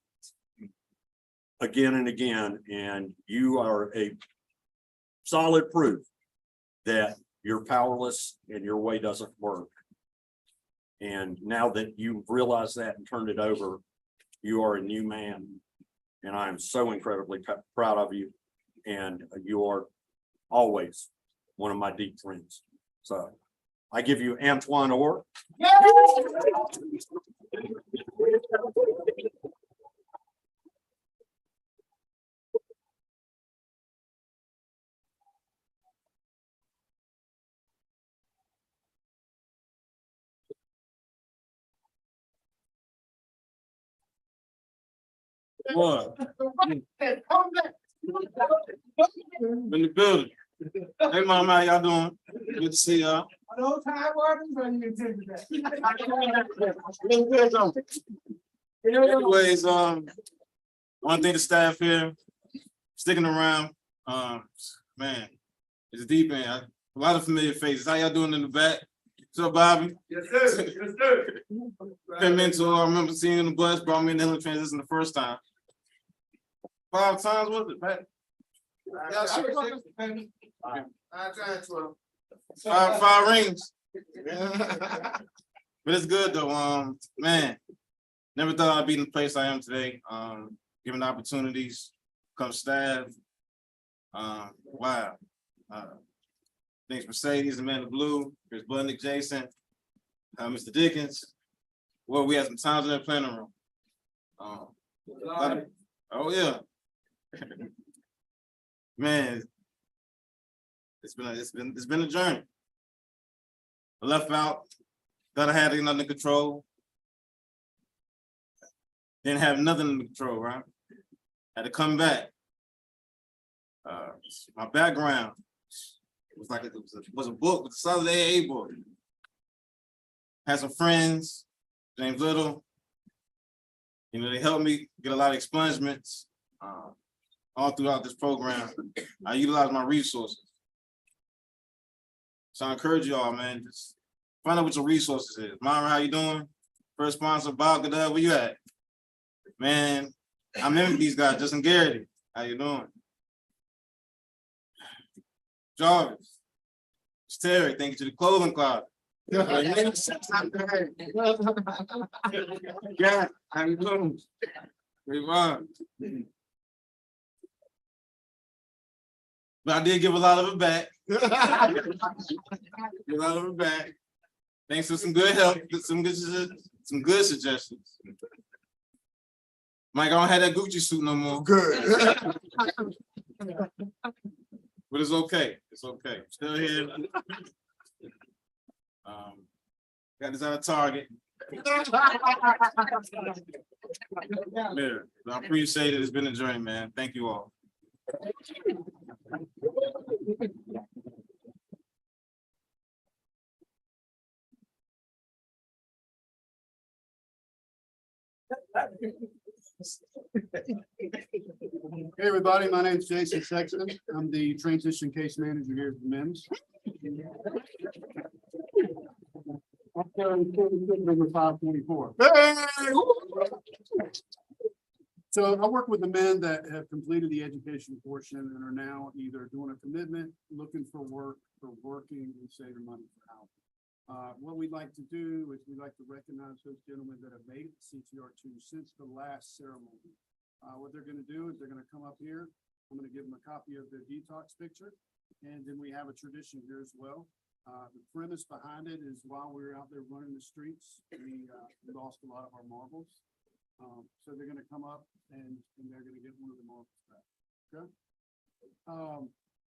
again and again, and you are a solid proof that you're powerless and your way doesn't work. And now that you've realized that and turned it over, you are a new man. And I am so incredibly proud of you. And you are always one of my deep friends. So I give you Antoine Orr. What? In the building. Hey, mama, how y'all doing? Good to see y'all. Anyways, one thing the staff here sticking around. Man, it's deep in. A lot of familiar faces. How y'all doing in the back? What's up, Bobby? Yes, sir. Yes, sir. Been mentor. I remember seeing the bus, brought me in the healing transition the first time. 5 times, was it, Pat? Yeah, sure. 9 times 12. 5 rings. But it's good though. Man, never thought I'd be in the place I am today. Given the opportunities, become staff. Wow. Thanks Mercedes, the man in blue, Chris Budnick, Jason, Mr. Dickens. Well, we had some times in that planning room. Oh yeah. Man, it's been a journey. I left out, thought I had it under control. Didn't have nothing under control, right? Had to come back. My background was like it was a book, with a solid AA book. Had some friends, James Little. You know, they helped me get a lot of expungements all throughout this program. I utilize my resources. So I encourage y'all, man, just find out what your resources is. Myra, how you doing? First sponsor, Bob Goodell, where you at? Man, I remember these guys, Justin Garrity. How you doing? Jarvis, Terry, thank you to the clothing closet. Yeah, how you doing? But I did give a lot of it back. Give a lot of it back. Thanks to some good help, some good suggestions. Mike, I don't have that Gucci suit no more. Good. But it's okay. It's okay. Still here. Got this out of Target. Yeah, I appreciate it. It's been a journey, man. Thank you all. Hey, everybody, my name is Jason Sexton. I'm the transition case manager here at the MIMS. Number 524. So I work with the men that have completed the education portion and are now either doing a commitment, looking for work, or working and saving money for housing. What we'd like to do is we'd like to recognize those gentlemen that have made it to CTR2 since the last ceremony. What they're going to do is they're going to come up here. I'm going to give them a copy of their detox picture. And then we have a tradition here as well. The premise behind it is while we were out there running the streets, we lost a lot of our marbles. So they're going to come up and they're going to get one of the marbles back. Okay.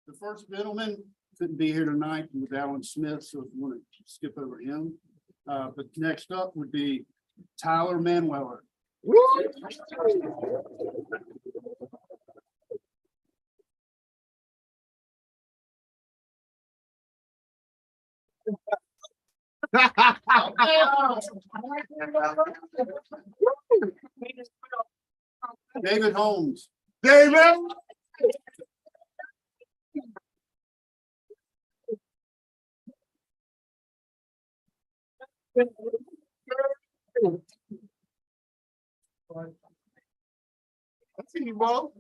The first gentleman couldn't be here tonight with Alan Smith, so if you want to skip over him. But next up would be Tyler Manueller. David Holmes. David. I see you, bro.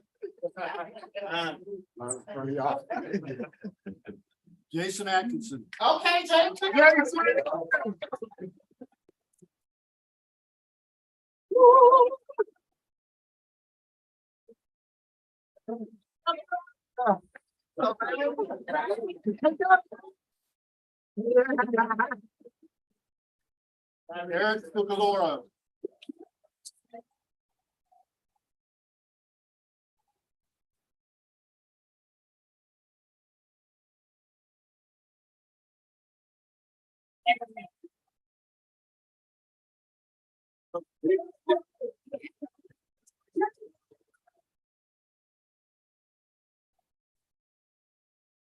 Jason Atkinson. Okay, Jason. Eric Fugalora.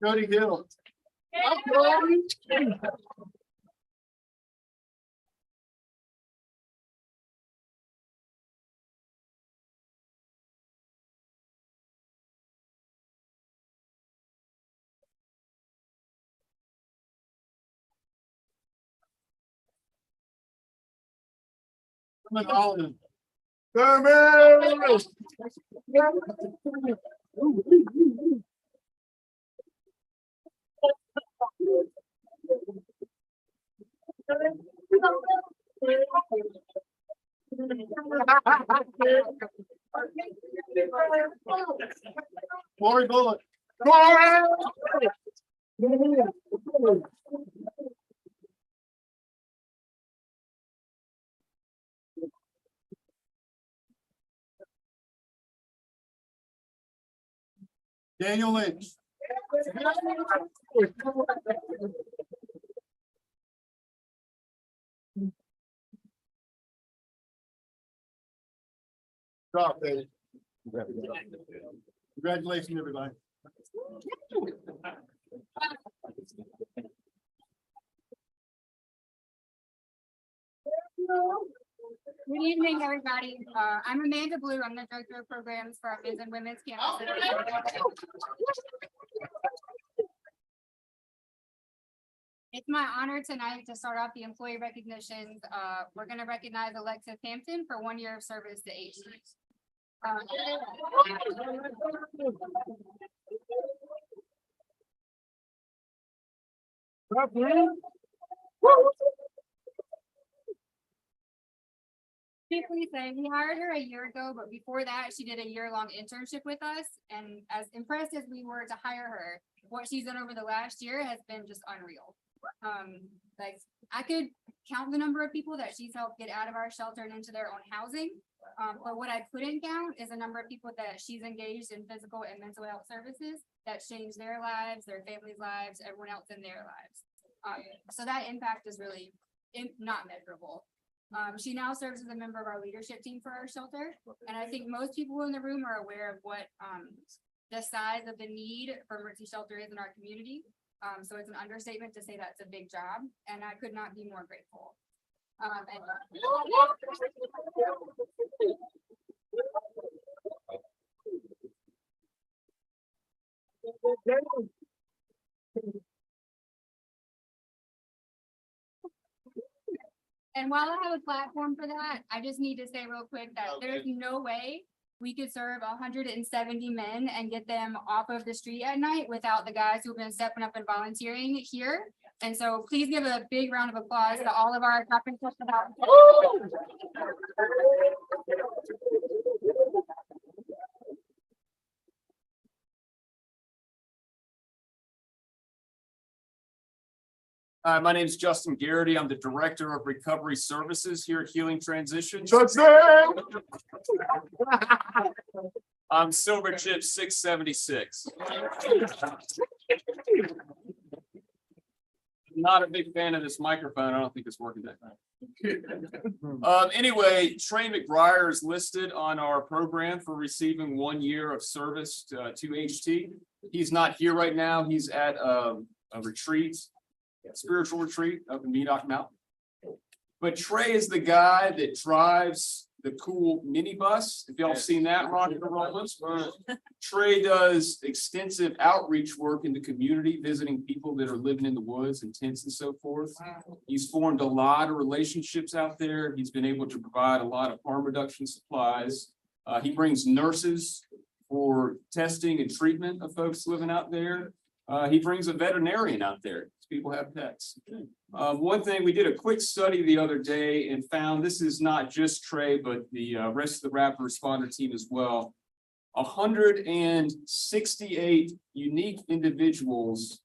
Cody Hill. Holland. Lori Bullock. Daniel Lynch. Stop, baby. Congratulations, everybody. Good evening, everybody. I'm Amanda Blue. I'm the director of programs for our men's and women's campus. It's my honor tonight to start off the employee recognitions. We're going to recognize Alexis Hampton for 1 year of service to HT. Briefly say we hired her a year ago, but before that, she did a year-long internship with us. And as impressed as we were to hire her, what she's done over the last year has been just unreal. Like I could count the number of people that she's helped get out of our shelter and into their own housing. But what I couldn't count is the number of people that she's engaged in physical and mental health services that changed their lives, their families' lives, everyone else in their lives. So that impact is really not measurable. She now serves as a member of our leadership team for our shelter. And I think most people in the room are aware of what the size of the need for emergency shelter is in our community. So it's an understatement to say that's a big job, and I could not be more grateful. And while I have a platform for that, I just need to say real quick that there's no way we could serve 170 men and get them off of the street at night without the guys who've been stepping up and volunteering here. And so please give a big round of applause to all of our top and Hi, my name is Justin Garrity. I'm the Director of Recovery Services here at Healing Transitions. I'm Silver Chip 676. Not a big fan of this microphone. I don't think it's working that time. Anyway, Trey McBriar is listed on our program for receiving 1 year of service to HT. He's not here right now. He's at a retreat. Spiritual retreat up in Medoc Mountain. But Trey is the guy that drives the cool minibus. If y'all seen that, rocking and rolling. Trey does extensive outreach work in the community, visiting people that are living in the woods and tents and so forth. He's formed a lot of relationships out there. He's been able to provide a lot of harm reduction supplies. He brings nurses for testing and treatment of folks living out there. He brings a veterinarian out there. People have pets. One thing, we did a quick study the other day and found this is not just Trey, but the rest of the rapid responder team as well. 168 unique individuals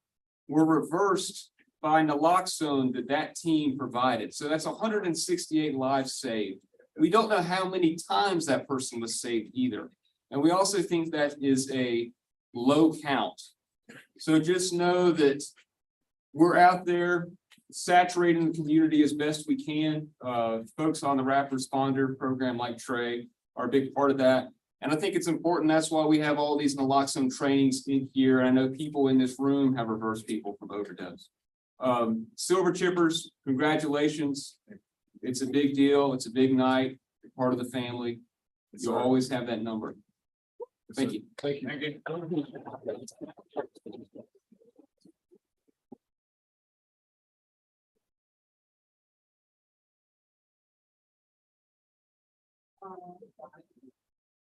were reversed by naloxone that team provided. So that's 168 lives saved. We don't know how many times that person was saved either. And we also think that is a low count. So just know that we're out there saturating the community as best we can. Folks on the rapid responder program like Trey are a big part of that. And I think it's important. That's why we have all these naloxone trainings in here. I know people in this room have reversed people from overdose. Silver Chippers, congratulations. It's a big deal. It's a big night. You're part of the family. You'll always have that number. Thank you. Thank you. Thank you.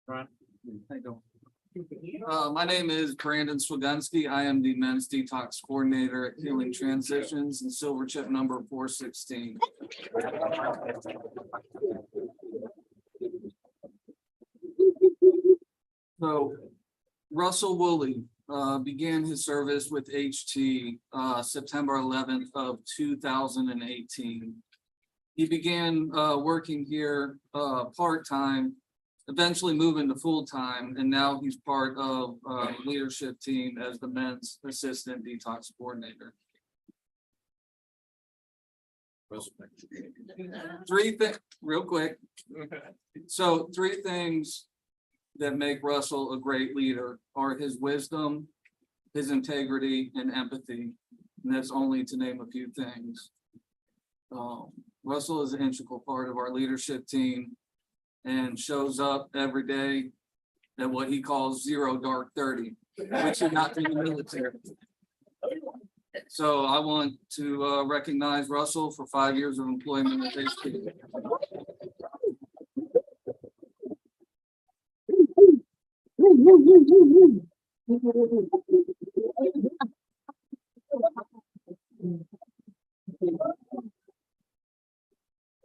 Right. Thank you. My name is Brandon Swagunski. I am the men's detox coordinator at Healing Transitions and Silver Chip number 416. So Russell Woolley began his service with HT September 11th of 2018. He began working here part-time, eventually moving to full-time, and now he's part of leadership team as the men's assistant detox coordinator. Real quick. So 3 things that make Russell a great leader are his wisdom, his integrity, and empathy. And that's only to name a few things. Russell is an integral part of our leadership team and shows up every day at what he calls 0 dark 30, which is not in the military. So I want to recognize Russell for 5 years of employment with HP.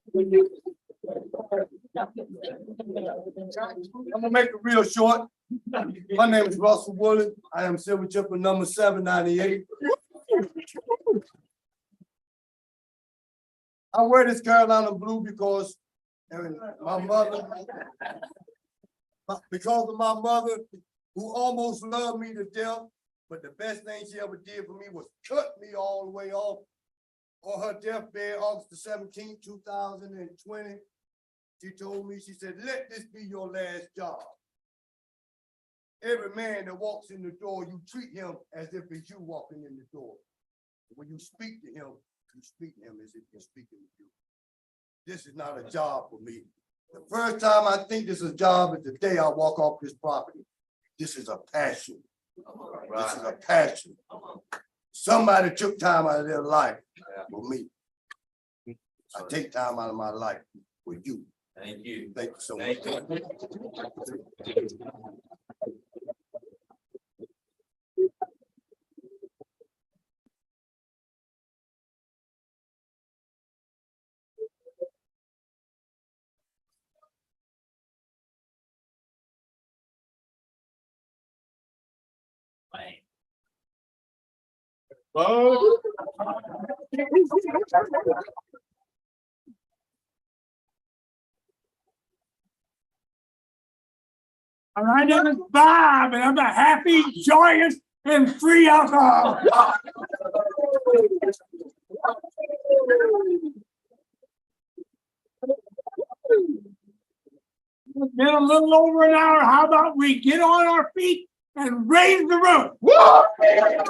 I'm gonna make it real short. My name is Russell Woolley. I am Silver Chipper number 798. I wear this Carolina blue because my mother, because of my mother, who almost loved me to death, but the best thing she ever did for me was cut me all the way off. On her deathbed, August the 17th, 2020, she told me, she said, let this be your last job. Every man that walks in the door, you treat him as if it's you walking in the door. When you speak to him, you speak to him as if you're speaking to you. This is not a job for me. The first time I think this is a job is the day I walk off this property. This is a passion. This is a passion. Somebody took time out of their life for me. I take time out of my life for you. Thank you. Thank you so much. Oh. My name is Bob, and I'm a happy, joyous, and free alcohol. It's been a little over an hour. How about we get on our feet and raise the roof? Oh, yeah.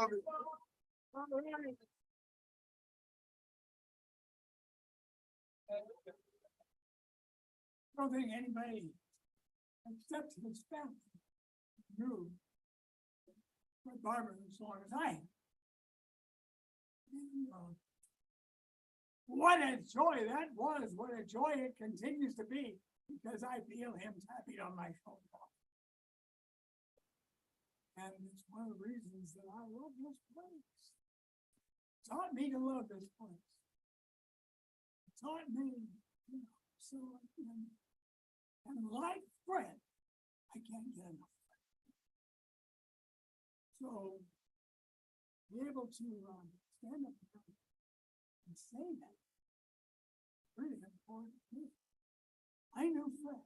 I don't think anybody except his family knew what Barber as long as I am. What a joy that was, what a joy it continues to be, because I feel him tapping on my shoulder. And it's one of the reasons that I love this place. It taught me to love this place. It taught me, so, and like Fred, I can't get enough. So, be able to stand up and say that, really important to me. I knew Fred.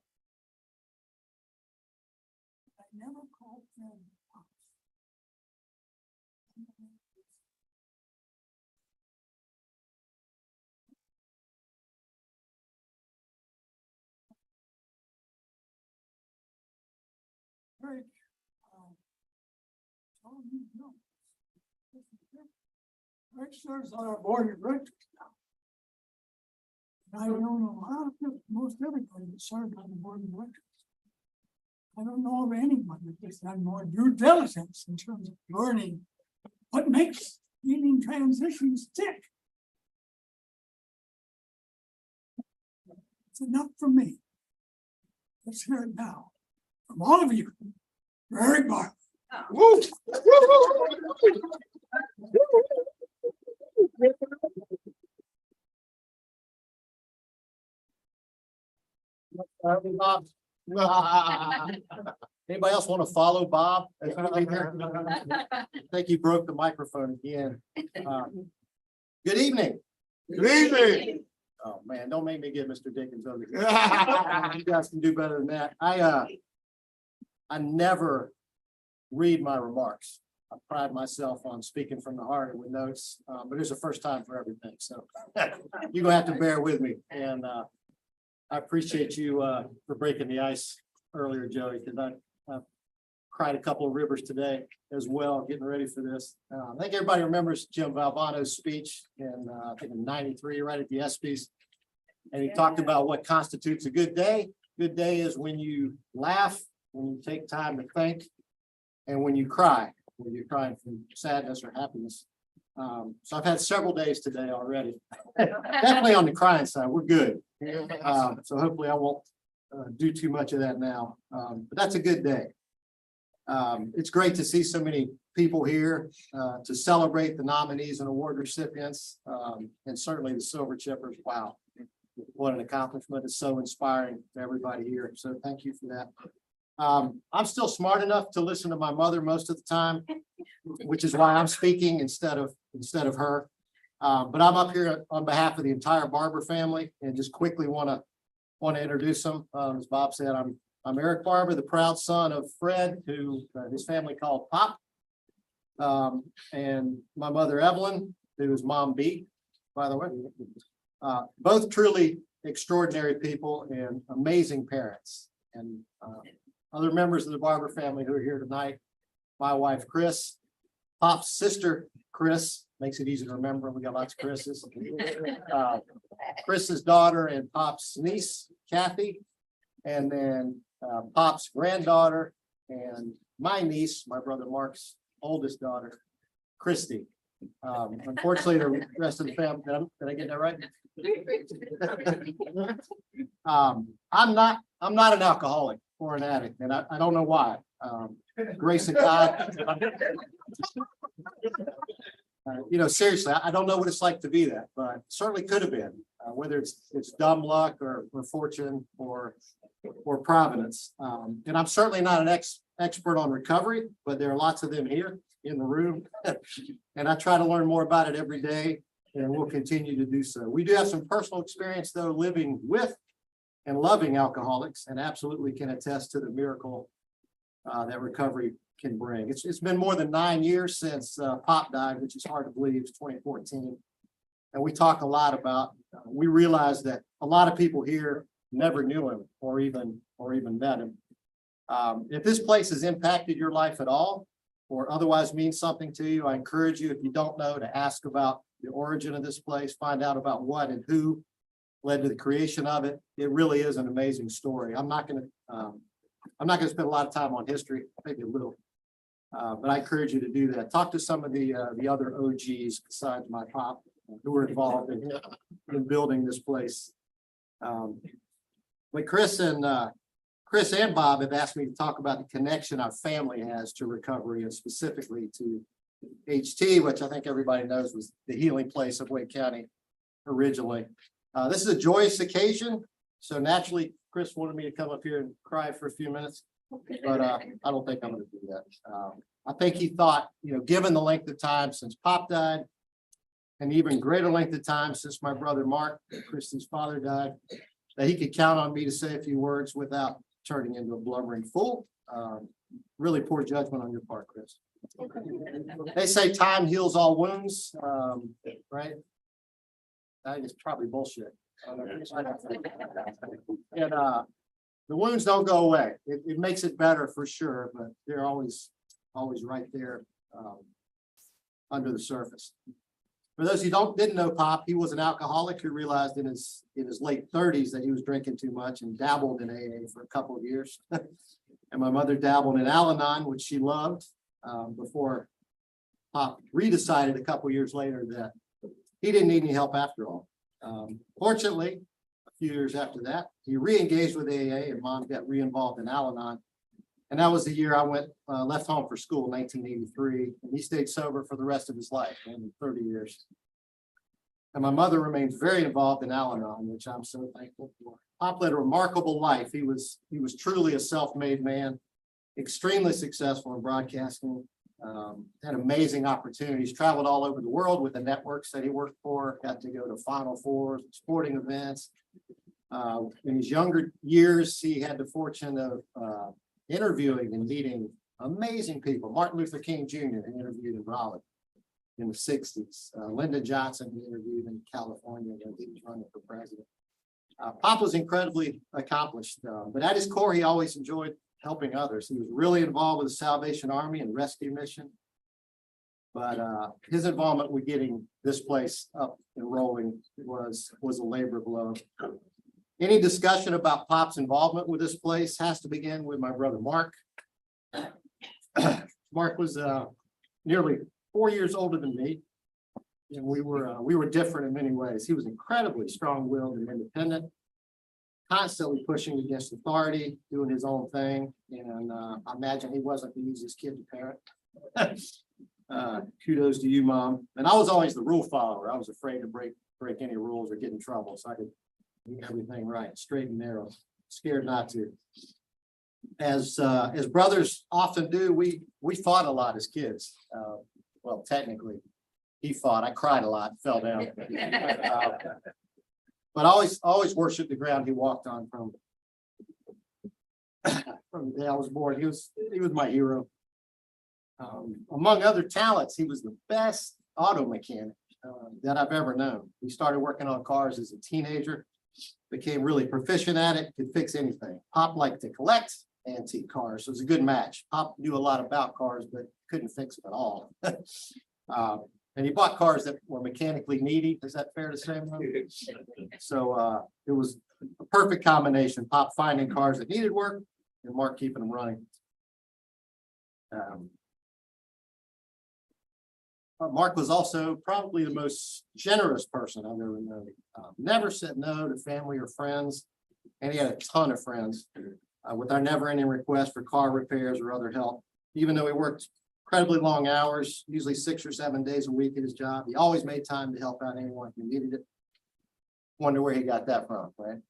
I never called Fred Pops. Eric, told me no. Rick serves on our board of directors now. And I know a lot of people, most everybody that served on the board of directors. I don't know of anyone that has done more due diligence in terms of learning what makes union transitions tick. It's enough for me. Let's hear it now from all of you. Very Barber. Woo! Anybody else want to follow Bob? I think you broke the microphone again. Good evening. Good evening. Oh, man, don't make me get Mr. Dickens over here. You guys can do better than that. I never read my remarks. I pride myself on speaking from the heart with notes, but it's the first time for everything. So you're gonna have to bear with me. And I appreciate you for breaking the ice earlier, Joey, because I cried a couple of rivers today as well, getting ready for this. I think everybody remembers Jim Valvano's speech in, I think in '93, right at the ESPYs. And he talked about what constitutes a good day. Good day is when you laugh, when you take time to think, and when you cry, when you're crying from sadness or happiness. So I've had several days today already. Definitely on the crying side, we're good. So hopefully I won't do too much of that now. But that's a good day. It's great to see so many people here to celebrate the nominees and award recipients, and certainly the Silver Chippers. Wow, what an accomplishment. It's so inspiring to everybody here. So thank you for that. I'm still smart enough to listen to my mother most of the time, which is why I'm speaking instead of her. But I'm up here on behalf of the entire Barber family and just quickly want to introduce them. As Bob said, I'm Eric Barber, the proud son of Fred, who his family called Pop. And my mother Evelyn, who is Mom B, by the way. Both truly extraordinary people and amazing parents. And other members of the Barber family who are here tonight, my wife Chris, Pop's sister Chris, makes it easy to remember. We got lots of Chris's. Chris's daughter and Pop's niece, Kathy, and then Pop's granddaughter and my niece, my brother Mark's oldest daughter, Christy. Unfortunately, the rest of the family, did I get that right? I'm not an alcoholic or an addict, and I don't know why. Grace of God. Seriously, I don't know what it's like to be that, but certainly could have been, whether it's dumb luck or fortune or providence. And I'm certainly not an expert on recovery, but there are lots of them here in the room. And I try to learn more about it every day, and we'll continue to do so. We do have some personal experience, though, living with and loving alcoholics, and absolutely can attest to the miracle that recovery can bring. It's been more than 9 years since Pop died, which is hard to believe. It's 2014. And we talk a lot about, we realize that a lot of people here never knew him or even met him. If this place has impacted your life at all, or otherwise means something to you, I encourage you, if you don't know, to ask about the origin of this place, find out about what and who led to the creation of it. It really is an amazing story. I'm not going to spend a lot of time on history, maybe a little, but I encourage you to do that. Talk to some of the other OGs besides my Pop who were involved in building this place. But Chris and Bob have asked me to talk about the connection our family has to recovery, and specifically to HT, which I think everybody knows was the healing place of Wake County originally. This is a joyous occasion, so naturally Chris wanted me to come up here and cry for a few minutes, but I don't think I'm going to do that. I think he thought, given the length of time since Pop died, and even greater length of time since my brother Mark, Christy's father, died, that he could count on me to say a few words without turning into a blubbering fool. Really poor judgment on your part, Chris. They say time heals all wounds, right? I think it's probably bullshit. And the wounds don't go away. It makes it better for sure, but they're always right there under the surface. For those who didn't know Pop, he was an alcoholic who realized in his late 30s that he was drinking too much and dabbled in AA for a couple of years. And my mother dabbled in Al-Anon, which she loved, before Pop redecided a couple years later that he didn't need any help after all. Fortunately, a few years after that, he re-engaged with AA and Mom got re-involved in Al-Anon. And that was the year I left home for school in 1983, and he stayed sober for the rest of his life, 30 years. And my mother remains very involved in Al-Anon, which I'm so thankful for. Pop led a remarkable life. He was truly a self-made man, extremely successful in broadcasting, had amazing opportunities, traveled all over the world with the networks that he worked for, got to go to Final Fours, sporting events. In his younger years, he had the fortune of interviewing and meeting amazing people. Martin Luther King Jr. he interviewed in Raleigh in the 60s. Lyndon Johnson he interviewed in California when he was running for president. Pop was incredibly accomplished, but at his core, he always enjoyed helping others. He was really involved with the Salvation Army and rescue mission. But his involvement with getting this place up and rolling was a labor of love. Any discussion about Pop's involvement with this place has to begin with my brother Mark. Mark was nearly 4 years older than me, and we were different in many ways. He was incredibly strong-willed and independent, constantly pushing against authority, doing his own thing, and I imagine he wasn't the easiest kid to parent. Kudos to you, Mom. And I was always the rule follower. I was afraid to break any rules or get in trouble, so I could do everything right, straight and narrow, scared not to. As brothers often do, we fought a lot as kids. Well, technically, he fought. I cried a lot, fell down. But I always worshiped the ground he walked on from the day I was born. He was my hero. Among other talents, he was the best auto mechanic that I've ever known. He started working on cars as a teenager, became really proficient at it, could fix anything. Pop liked to collect antique cars, so it was a good match. Pop knew a lot about cars, but couldn't fix them at all. And he bought cars that were mechanically needy. Is that fair to say? So it was a perfect combination. Pop finding cars that needed work and Mark keeping them running. Mark was also probably the most generous person I've ever known. Never said no to family or friends, and he had a ton of friends with our never-ending request for car repairs or other help. Even though he worked incredibly long hours, usually 6 or 7 days a week at his job, he always made time to help out anyone who needed it. Wonder where he got that from, right?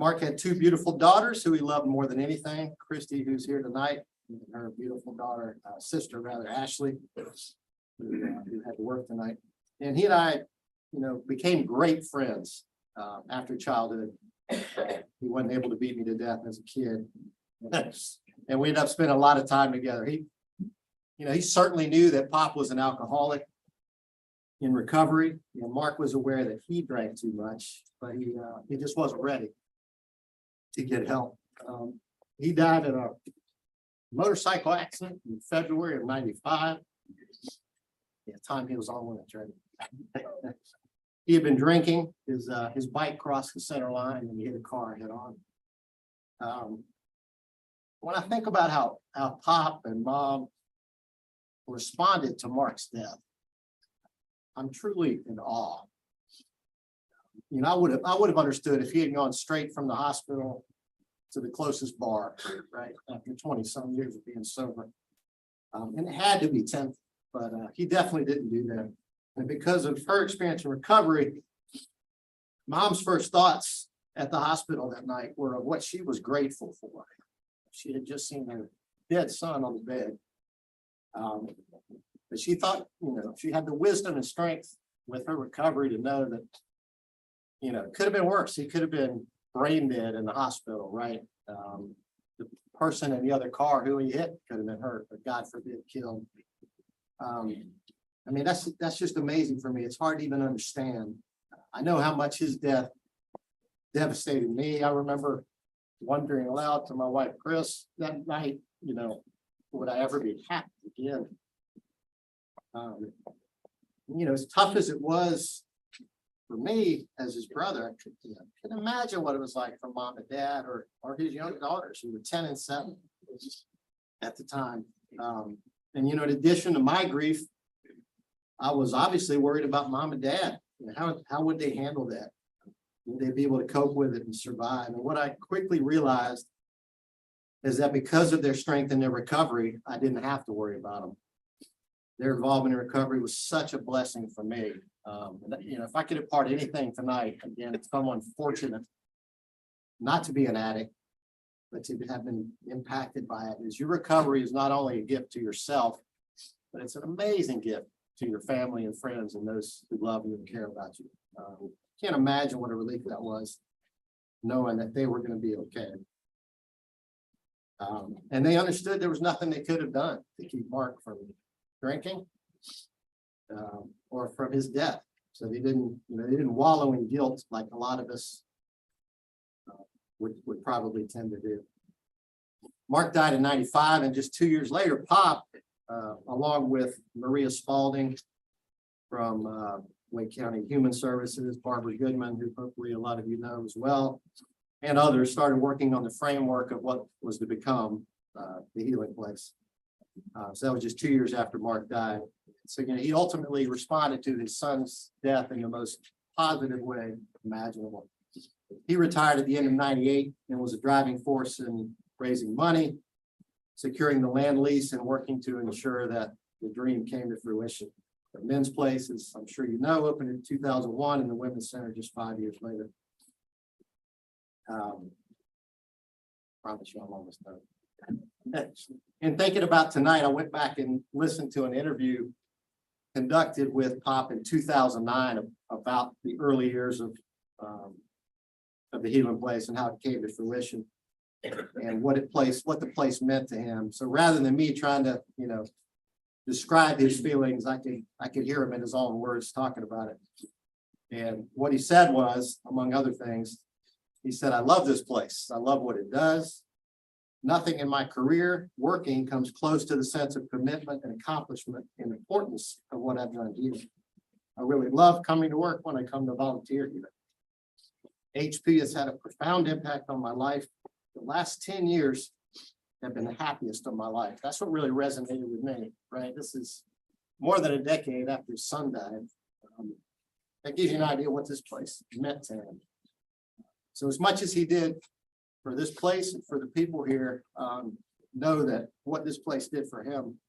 Mark had 2 beautiful daughters who he loved more than anything. Christy, who's here tonight, and her beautiful daughter, sister rather, Ashley, who had to work tonight. And he and I, became great friends after childhood. He wasn't able to beat me to death as a kid. And we ended up spending a lot of time together. He certainly knew that Pop was an alcoholic in recovery. Mark was aware that he drank too much, but he just wasn't ready to get help. He died in a motorcycle accident in February of '95. Yeah, time he was on with it, right? He had been drinking. His bike crossed the center line and he hit a car head on. When I think about how Pop and Mom responded to Mark's death, I'm truly in awe. I would have understood if he had gone straight from the hospital to the closest bar, right, after 20-some years of being sober. And it had to be 10th, but he definitely didn't do that. And because of her experience in recovery, Mom's first thoughts at the hospital that night were of what she was grateful for. She had just seen her dead son on the bed. But she thought, she had the wisdom and strength with her recovery to know that, it could have been worse. He could have been brain dead in the hospital, right? The person in the other car who he hit could have been hurt, but God forbid, killed. That's just amazing for me. It's hard to even understand. I know how much his death devastated me. I remember wondering aloud to my wife, Chris, that night, would I ever be happy again? As tough as it was for me as his brother, I could imagine what it was like for mom and dad or his young daughters who were 10 and 7 at the time. And in addition to my grief, I was obviously worried about mom and dad. How would they handle that? Would they be able to cope with it and survive? And what I quickly realized is that because of their strength and their recovery, I didn't have to worry about them. Their involvement in recovery was such a blessing for me. If I could impart anything tonight, again, it's someone fortunate not to be an addict, but to have been impacted by it, is your recovery is not only a gift to yourself, but it's an amazing gift to your family and friends and those who love you and care about you. Can't imagine what a relief that was, knowing that they were going to be okay. And they understood there was nothing they could have done to keep Mark from drinking or from his death. So they didn't wallow in guilt like a lot of us would probably tend to do. Mark died in 95, and just 2 years later, Pop, along with Maria Spalding from Wake County Human Services, Barber Goodman, who hopefully a lot of you know as well, and others, started working on the framework of what was to become the Healing Place. So that was just 2 years after Mark died. So he ultimately responded to his son's death in the most positive way imaginable. He retired at the end of 98 and was a driving force in raising money, securing the land lease, and working to ensure that the dream came to fruition. The Men's Place, as I'm sure you know, opened in 2001, and the Women's Center just 5 years later. Promise you I'm almost done. And thinking about tonight, I went back and listened to an interview conducted with Pop in 2009 about the early years of the Healing Place and how it came to fruition and what the place meant to him. So rather than me trying to, describe his feelings, I could hear him in his own words talking about it. And what he said was, among other things, he said, "I love this place. I love what it does. Nothing in my career working comes close to the sense of commitment and accomplishment and importance of what I've done here. I really love coming to work when I come to volunteer here. HP has had a profound impact on my life. The last 10 years have been the happiest of my life." That's what really resonated with me, right? This is more than a decade after his son died. That gives you an idea what this place meant to him. So as much as he did for this place and for the people here, know that what this place did for him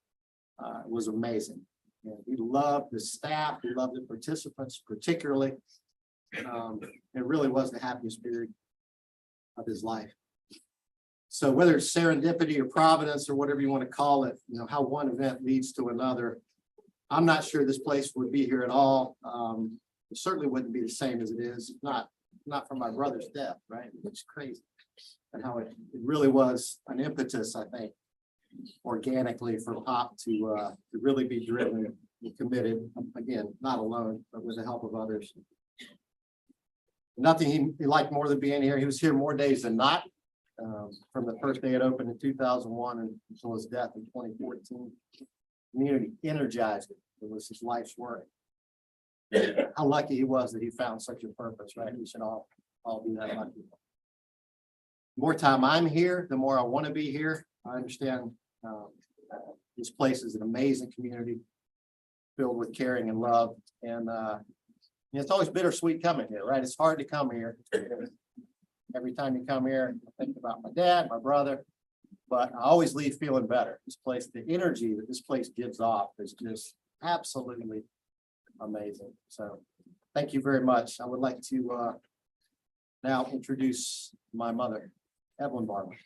was amazing. And he loved the staff, he loved the participants particularly. It really was the happiest period of his life. So whether it's serendipity or providence or whatever you want to call it, how one event leads to another, I'm not sure this place would be here at all. It certainly wouldn't be the same as it is, not for my brother's death, right? It's crazy. And how it really was an impetus, I think, organically for Pop to really be driven and committed, again, not alone, but with the help of others. Nothing he liked more than being here. He was here more days than not, from the first day it opened in 2001 and until his death in 2014. Community energized it. It was his life's work. How lucky he was that he found such a purpose, right? We should all be that lucky. The more time I'm here, the more I want to be here. I understand this place is an amazing community filled with caring and love. And it's always bittersweet coming here, right? It's hard to come here. Every time you come here, I think about my dad, my brother, but I always leave feeling better. This place, the energy that this place gives off is just absolutely amazing. So thank you very much. I would like to now introduce my mother, Evelyn Barber.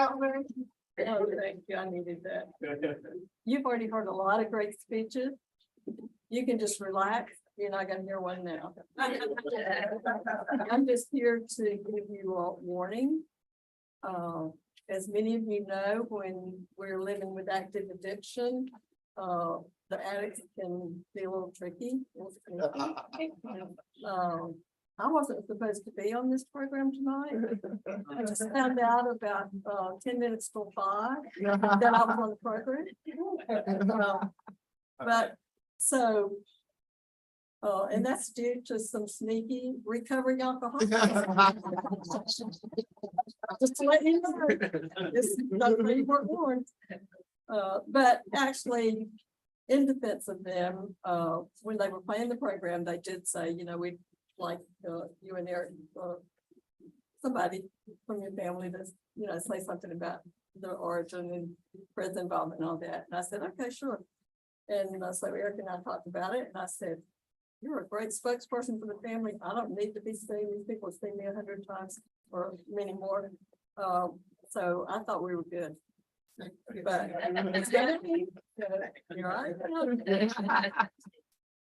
Oh, thank you. I needed that. You've already heard a lot of great speeches. You can just relax. You're not going to hear one now. I'm just here to give you a warning. as many of you know, when we're living with active addiction, the addicts can be a little tricky. I wasn't supposed to be on this program tonight. I just found out about 10 minutes till 5 that I was on the program. But so, and that's due to some sneaky recovering alcoholics. Just to let you know, this we weren't warned. But actually, in defense of them, when they were playing the program, they did say, you know, we'd like you and Eric, somebody from your family to, you know, say something about the origin and Fred's involvement and all that. And I said, okay, sure. And so Eric and I talked about it, and I said, you're a great spokesperson for the family. I don't need to be seen. These people have seen me 100 times or many more. So I thought we were good. But you're right.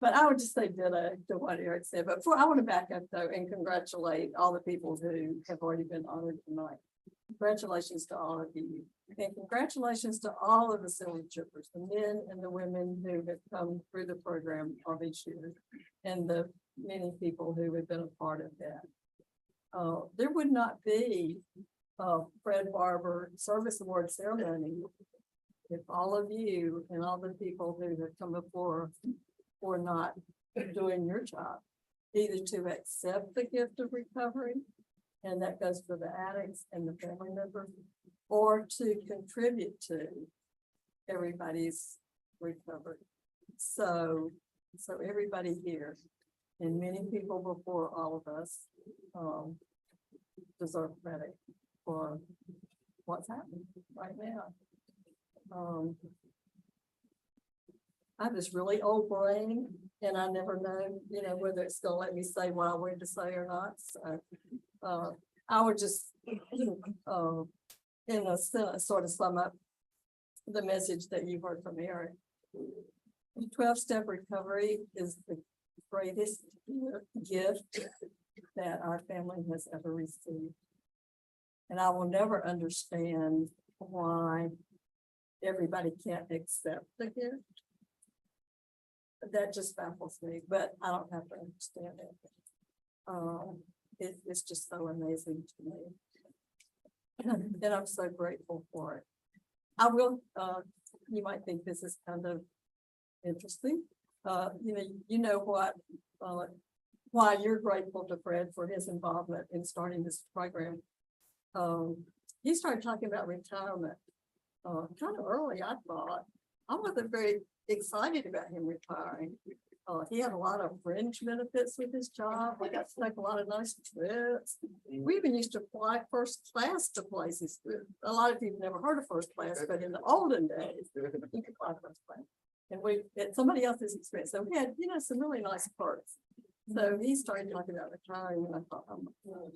But I would just say to what Eric said. But before I want to back up though and congratulate all the people who have already been honored tonight. Congratulations to all of you. And congratulations to all of the silver chippers, the men and the women who have come through the program all these years, and the many people who have been a part of that. There would not be Fred Barber Service Award ceremony if all of you and all the people who have come before were not doing your job, either to accept the gift of recovery, and that goes for the addicts and the family members, or to contribute to everybody's recovery. So everybody here and many people before all of us deserve credit for what's happening right now. I have this really old brain and I never know, you know, whether it's gonna let me say what I wanted to say or not. So I would just in a sentence sort of sum up the message that you heard from Eric. 12-step recovery is the greatest gift that our family has ever received. And I will never understand why everybody can't accept the gift. That just baffles me, but I don't have to understand it. It's just so amazing to me. And I'm so grateful for it. I will, you might think this is kind of interesting. You know what, why you're grateful to Fred for his involvement in starting this program. He started talking about retirement kind of early, I thought. I wasn't very excited about him retiring. He had a lot of fringe benefits with his job. We got to take a lot of nice trips. We even used to fly first class to places. A lot of people never heard of first class, but in the olden days, you could fly first class. And we at somebody else's expense. So we had, you know, some really nice perks. So he started talking about retiring, and I thought, oh my God.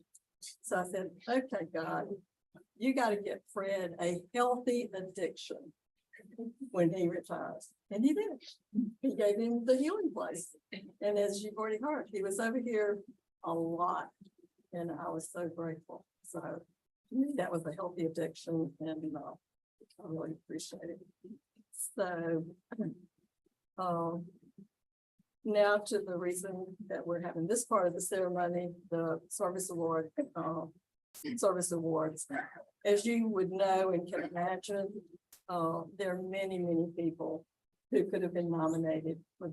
So I said, okay, God, you got to get Fred a healthy addiction when he retires. And he did. He gave him the healing place. And as you've already heard, he was over here a lot. And I was so grateful. So to me, that was a healthy addiction, and I really appreciate it. So now to the reason that we're having this part of the ceremony, the service award, service awards. As you would know and can imagine, there are many, many people who could have been nominated for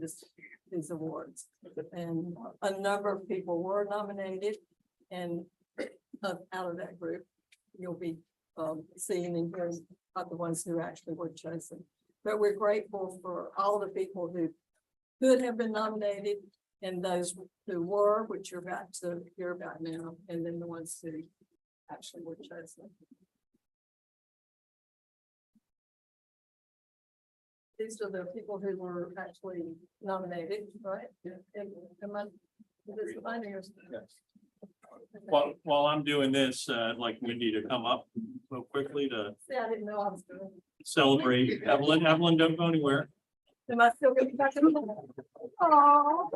these awards. And a number of people were nominated, and out of that group, you'll be seeing and hearing about the ones who actually were chosen. But we're grateful for all the people who could have been nominated, and those who were, which you're about to hear about now, and then the ones who actually were chosen. These are the people who were actually nominated, right? Am I, is this fine or- Yes. While I'm doing this, I'd like Wendy to come up real quickly to See, I didn't know I was doing. celebrate Evelyn. Evelyn, don't go anywhere. Am I still gonna be back in the? Oh.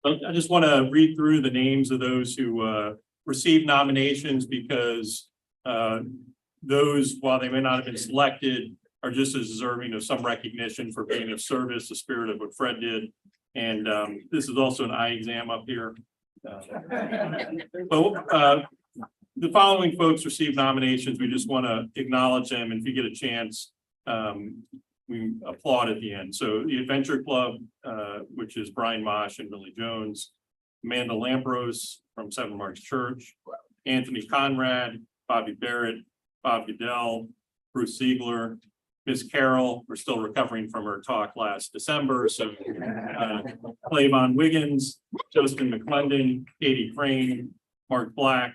I just want to read through the names of those who received nominations because those, while they may not have been selected, are just as deserving of some recognition for being of service, the spirit of what Fred did. And this is also an eye exam up here. The following folks received nominations. We just want to acknowledge them. And if you get a chance, we applaud at the end. So the Adventure Club, which is Brian Mosh and Billy Jones, Amanda Lampros from Seven Marks Church, Anthony Conrad, Bobby Barrett, Bob Goodell, Bruce Siegler, Miss Carol. We're still recovering from her talk last December. So Clavon Wiggins, Justin McClendon, Katie Crane, Mark Black,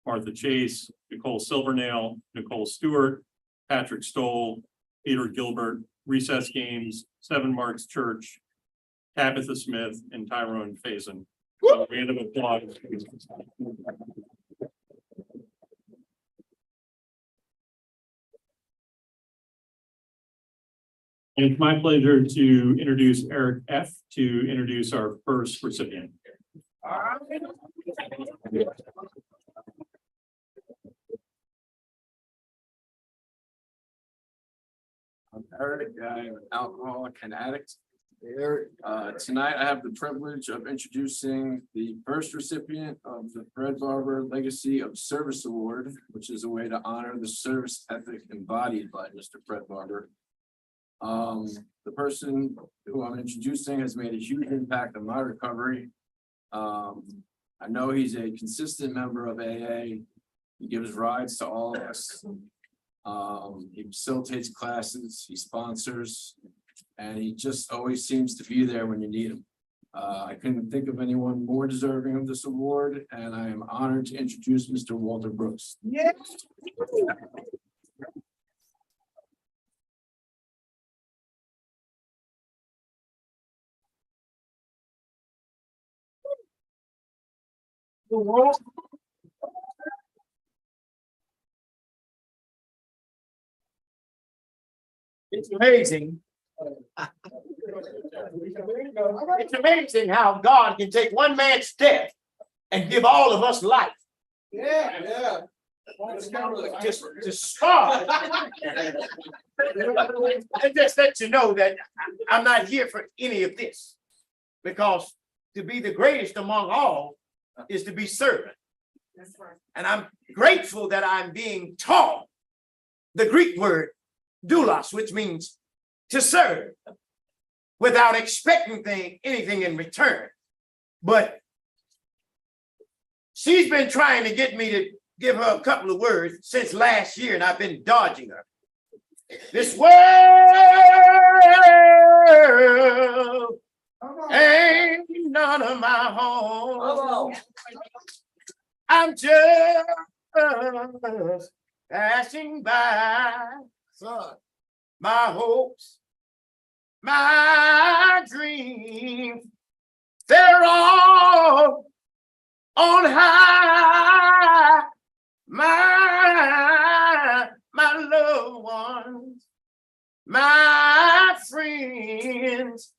Martha Chase, Nicole Silvernail, Nicole Stewart, Patrick Stoll, Peter Gilbert, Recess Games, Seven Marks Church, Tabitha Smith, and Tyrone Faison. Round of applause. And it's my pleasure to introduce Eric F. to introduce our first recipient. I'm Eric. I'm an alcoholic and addict. Tonight I have the privilege of introducing the first recipient of the Fred Barber Legacy of Service Award, which is a way to honor the service ethic embodied by Mr. Fred Barber. The person who I'm introducing has made a huge impact on my recovery. I know he's a consistent member of AA. He gives rides to all of us. He facilitates classes, he sponsors, and he just always seems to be there when you need him. I couldn't think of anyone more deserving of this award, and I am honored to introduce Mr. Walter Brooks. Yeah. It's amazing. It's amazing how God can take one man's death and give all of us life. Yeah. Just scar. And just let you know that I'm not here for any of this. Because to be the greatest among all is to be servant. And I'm grateful that I'm being taught the Greek word doulos, which means to serve without expecting anything in return. But she's been trying to get me to give her a couple of words since last year, and I've been dodging her. This world ain't none of my home. I'm just passing by. Son, my hopes, my dreams, they're all on high. My loved ones, my friends,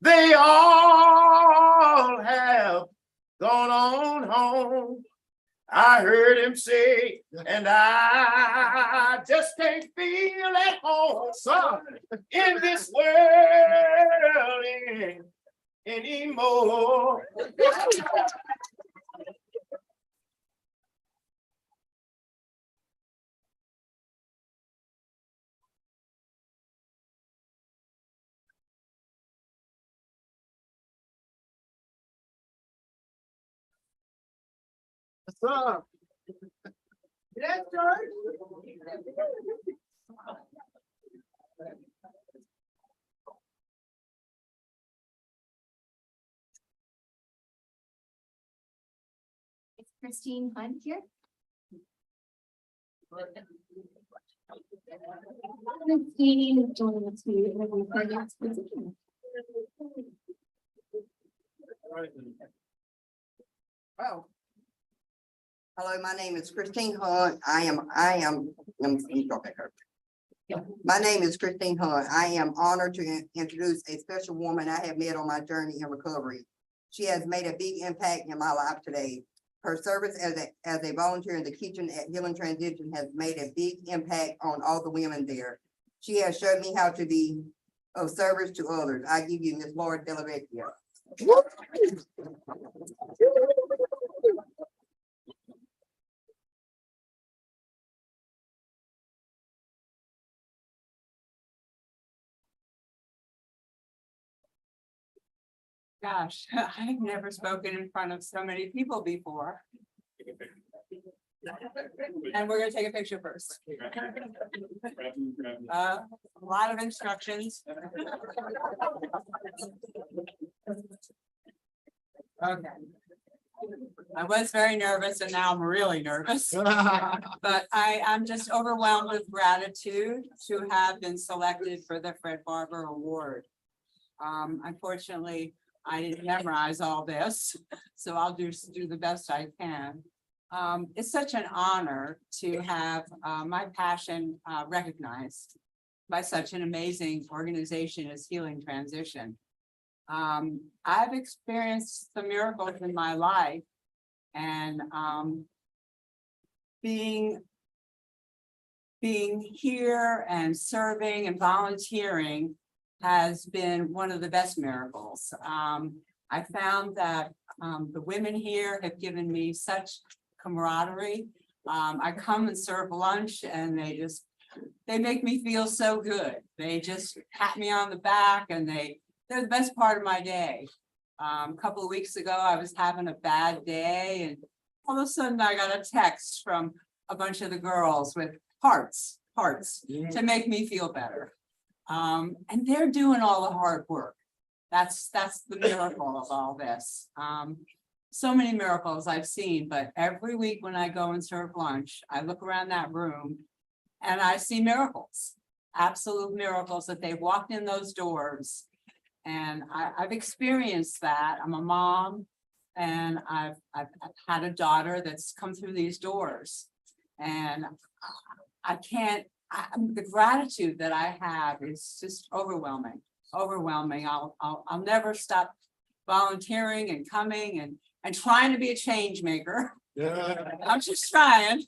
they all have gone on home. I heard him say, and I just can't feel at home, son, in this world anymore. What's up? Yes, George. It's Christine Hunt here. Christine joining us to interview for the next position. Wow. Hello, my name is Christine Hunt. My name is Christine Hunt. I am honored to introduce a special woman I have met on my journey in recovery. She has made a big impact in my life today. Her service as a volunteer in the kitchen at Healing Transition has made a big impact on all the women there. She has showed me how to be of service to others. I give you Miss Laura Delavecchia. Gosh, I've never spoken in front of so many people before. And we're gonna take a picture first. A lot of instructions. Okay. I was very nervous and now I'm really nervous. But I'm just overwhelmed with gratitude to have been selected for the Fred Barber Award. Unfortunately, I didn't memorize all this, so I'll do the best I can. It's such an honor to have my passion recognized by such an amazing organization as Healing Transition. I've experienced some miracles in my life, and being here and serving and volunteering has been one of the best miracles. I found that the women here have given me such camaraderie. I come and serve lunch and they make me feel so good. They just pat me on the back and they're the best part of my day. A couple of weeks ago, I was having a bad day and all of a sudden I got a text from a bunch of the girls with hearts to make me feel better. And they're doing all the hard work. That's the miracle of all this. So many miracles I've seen, but every week when I go and serve lunch, I look around that room and I see miracles, absolute miracles that they walked in those doors. And I've experienced that. I'm a mom and I've had a daughter that's come through these doors. And the gratitude that I have is just overwhelming. I'll never stop volunteering and coming and trying to be a change maker. Yeah. I'm just trying.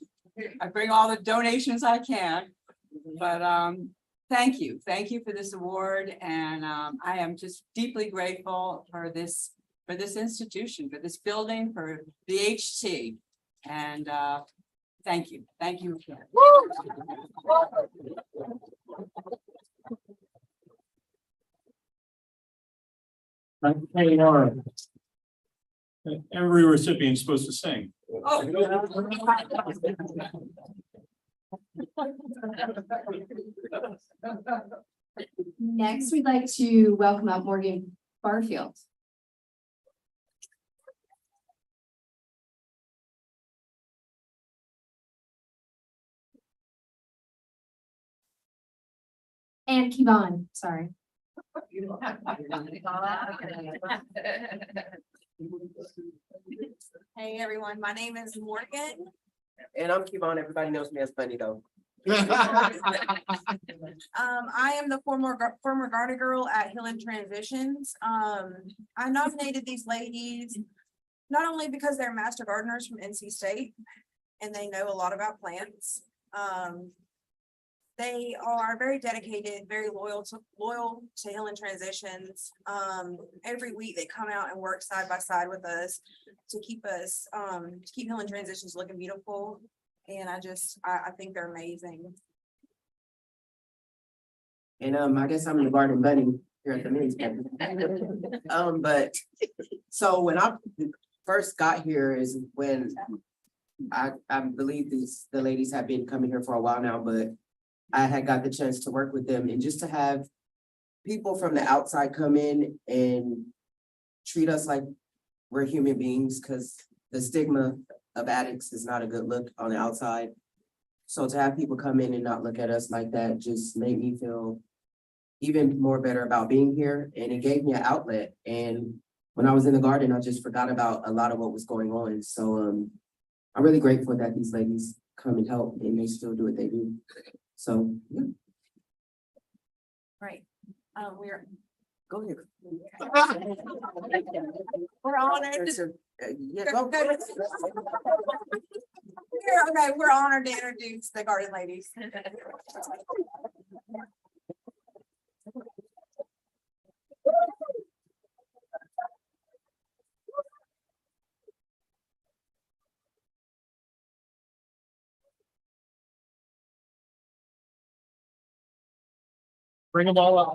I bring all the donations I can, but thank you for this award, and I am just deeply grateful for this institution, for this building, for the HT, and thank you again. Hey, Laura. Every recipient's supposed to sing. Oh. Next, we'd like to welcome up Morgan Barfield. And Kevon, sorry. Hey everyone, my name is Morgan. And I'm Kevon. Everybody knows me as Bunny though. I am the former garden girl at Healing Transitions. I nominated these ladies not only because they're master gardeners from NC State and they know a lot about plants. They are very dedicated, very loyal to Healing Transitions. Every week they come out and work side by side with us to keep Healing Transitions looking beautiful. And I think they're amazing. And I guess I'm the garden bunny here at the men's camp. But so when I first got here is when I believe the ladies have been coming here for a while now, but I had got the chance to work with them, and just to have people from the outside come in and treat us like we're human beings, because the stigma of addicts is not a good look on the outside. So to have people come in and not look at us like that just made me feel even more better about being here, and it gave me an outlet. And when I was in the garden, I just forgot about a lot of what was going on. So I'm really grateful that these ladies come and help, and they still do what they do. So, yeah. Right. Go ahead. We're honored. Yeah, go. Okay, we're honored to introduce the garden ladies. Bring them all up.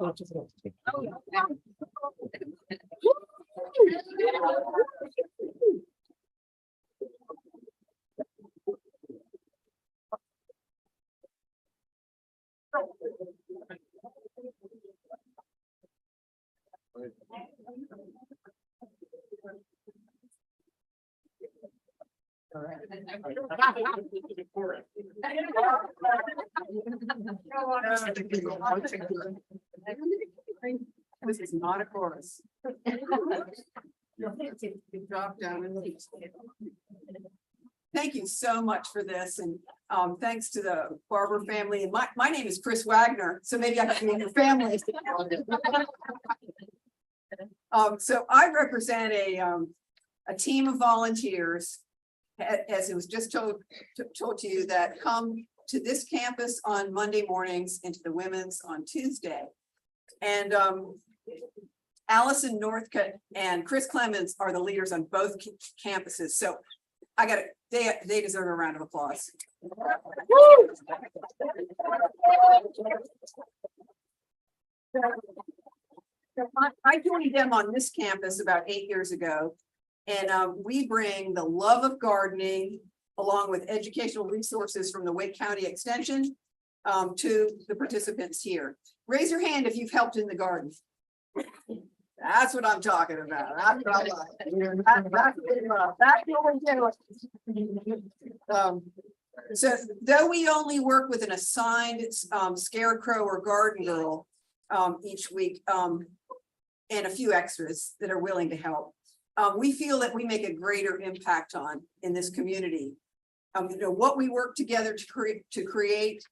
This is not a chorus. Drop down and leave. Thank you so much for this, and thanks to the Barber family. And my name is Chris Wagner, so maybe I can name your family. So I represent a team of volunteers, as it was just told to you, that come to this campus on Monday mornings and to the women's on Tuesday. And Allison Northcutt and Chris Clemens are the leaders on both campuses. So I got it. They deserve a round of applause. I joined them on this campus about 8 years ago. And we bring the love of gardening along with educational resources from the Wake County Extension to the participants here. Raise your hand if you've helped in the garden. That's what I'm talking about. That's what I like. That's what we do. So though we only work with an assigned scarecrow or garden girl each week and a few extras that are willing to help, we feel that we make a greater impact in this community. You know, what we work together to create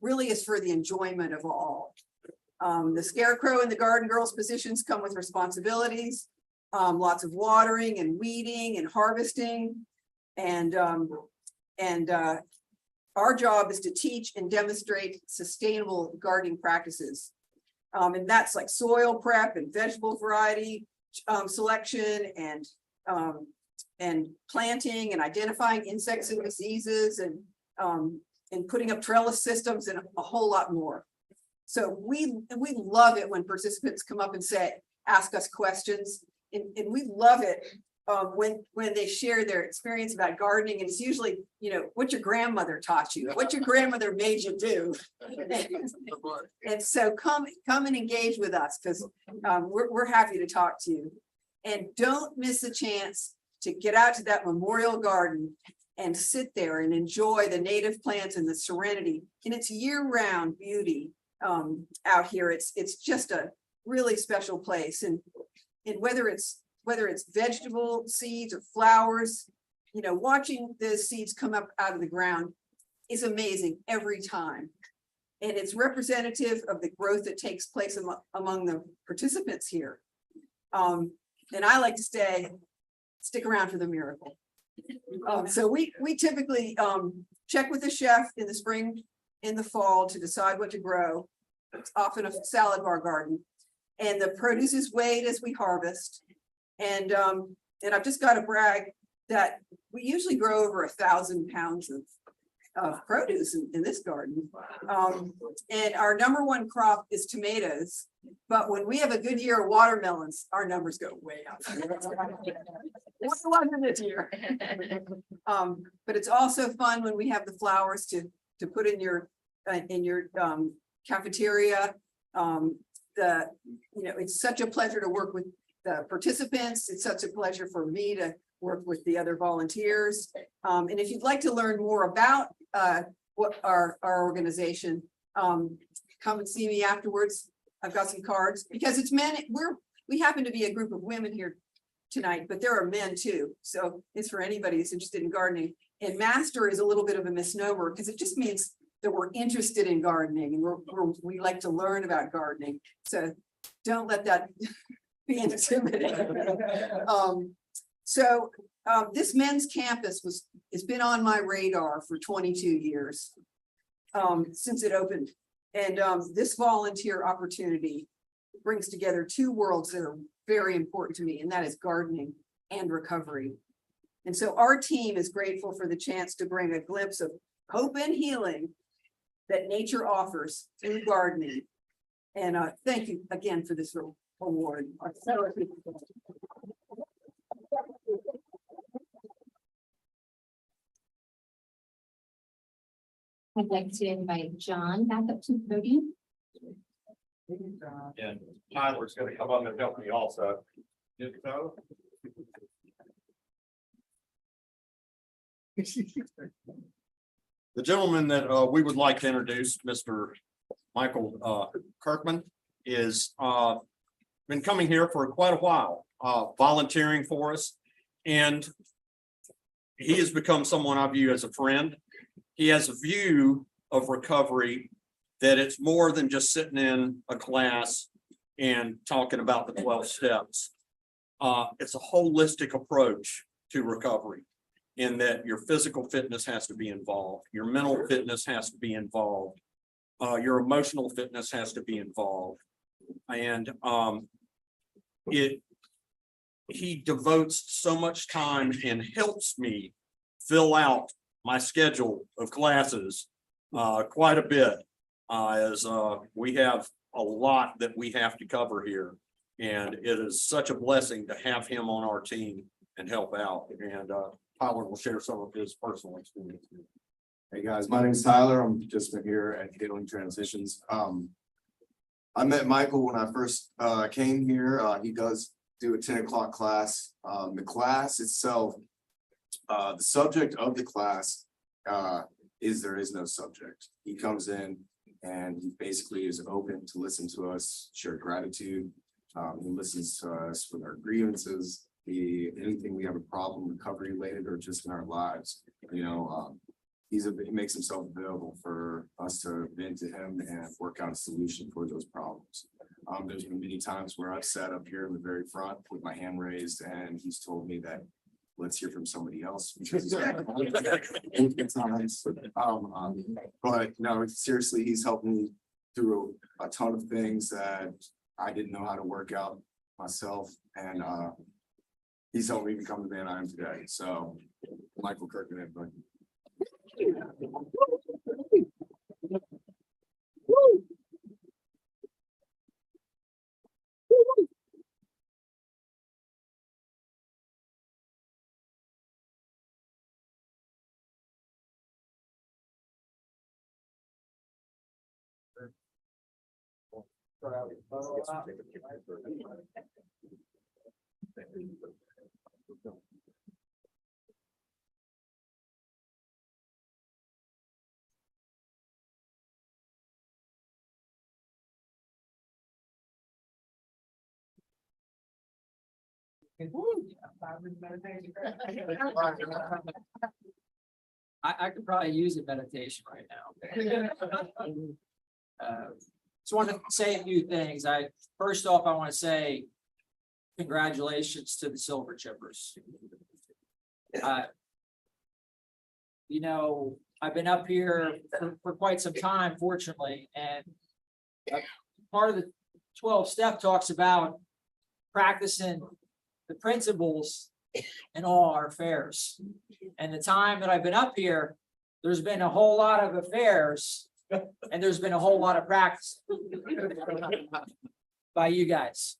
really is for the enjoyment of all. The scarecrow and the garden girls positions come with responsibilities, lots of watering and weeding and harvesting. And our job is to teach and demonstrate sustainable gardening practices. And that's like soil prep and vegetable variety selection and planting and identifying insects and diseases and putting up trellis systems and a whole lot more. So we love it when participants come up and ask us questions, and we love it when they share their experience about gardening. And it's usually, you know, what your grandmother taught you, what your grandmother made you do. And so come and engage with us, because we're happy to talk to you. And don't miss a chance to get out to that memorial garden and sit there and enjoy the native plants and the serenity and its year-round beauty out here. It's just a really special place. And whether it's vegetable seeds or flowers, you know, watching the seeds come up out of the ground is amazing every time. And it's representative of the growth that takes place among the participants here. And I like to stick around for the miracle. So we typically check with the chef in the spring, in the fall, to decide what to grow. It's often a salad bar garden, and the produce is weighed as we harvest. And I've just got to brag that we usually grow over 1,000 pounds of produce in this garden. And our #1 crop is tomatoes. But when we have a good year of watermelons, our numbers go way up. What wasn't this year? But it's also fun when we have the flowers to put in your cafeteria. It's such a pleasure to work with the participants. It's such a pleasure for me to work with the other volunteers. And if you'd like to learn more about what our organization, come and see me afterwards. I've got some cards, because it's men. We happen to be a group of women here tonight, but there are men too. So it's for anybody who's interested in gardening. And master is a little bit of a misnomer, because it just means that we're interested in gardening and we like to learn about gardening. So don't let that be intimidating. This men's campus it's been on my radar for 22 years. Since it opened. And this volunteer opportunity brings together two worlds that are very important to me, and that is gardening and recovery. And so our team is grateful for the chance to bring a glimpse of hope and healing that nature offers through gardening. And thank you again for this award. I'd like to invite John back up to the podium. And Tyler's gonna come up and help me also. The gentleman that we would like to introduce, Mr. Michael Kirkman, is been coming here for quite a while, volunteering for us. And he has become someone I view as a friend. He has a view of recovery that it's more than just sitting in a class and talking about the 12 steps. It's a holistic approach to recovery, in that your physical fitness has to be involved, your mental fitness has to be involved, your emotional fitness has to be involved. And he devotes so much time and helps me fill out my schedule of classes quite a bit, as we have a lot that we have to cover here. And it is such a blessing to have him on our team and help out. And Tyler will share some of his personal experience. Hey guys, my name is Tyler. I'm just been here at Healing Transitions. I met Michael when I first came here. He does do a 10 o'clock class. The class itself, the subject of the class is there is no subject. He comes in and he basically is open to listen to us, share gratitude. He listens to us with our grievances, anything we have a problem recovery related or just in our lives. You know, he makes himself available for us to vent to him and work out a solution for those problems. There's been many times where I've sat up here in the very front with my hand raised and he's told me that let's hear from somebody else. Because times, but no, seriously, he's helped me through a ton of things that I didn't know how to work out myself. And he's helped me become the man I am today. So Michael Kirkman, everybody. I could probably use a meditation right now. Just want to say a few things. First off, I want to say congratulations to the Silver Chippers. You know, I've been up here for quite some time, fortunately, and part of the 12 step talks about practicing the principles in all our affairs. And the time that I've been up here, there's been a whole lot of affairs and there's been a whole lot of practice by you guys.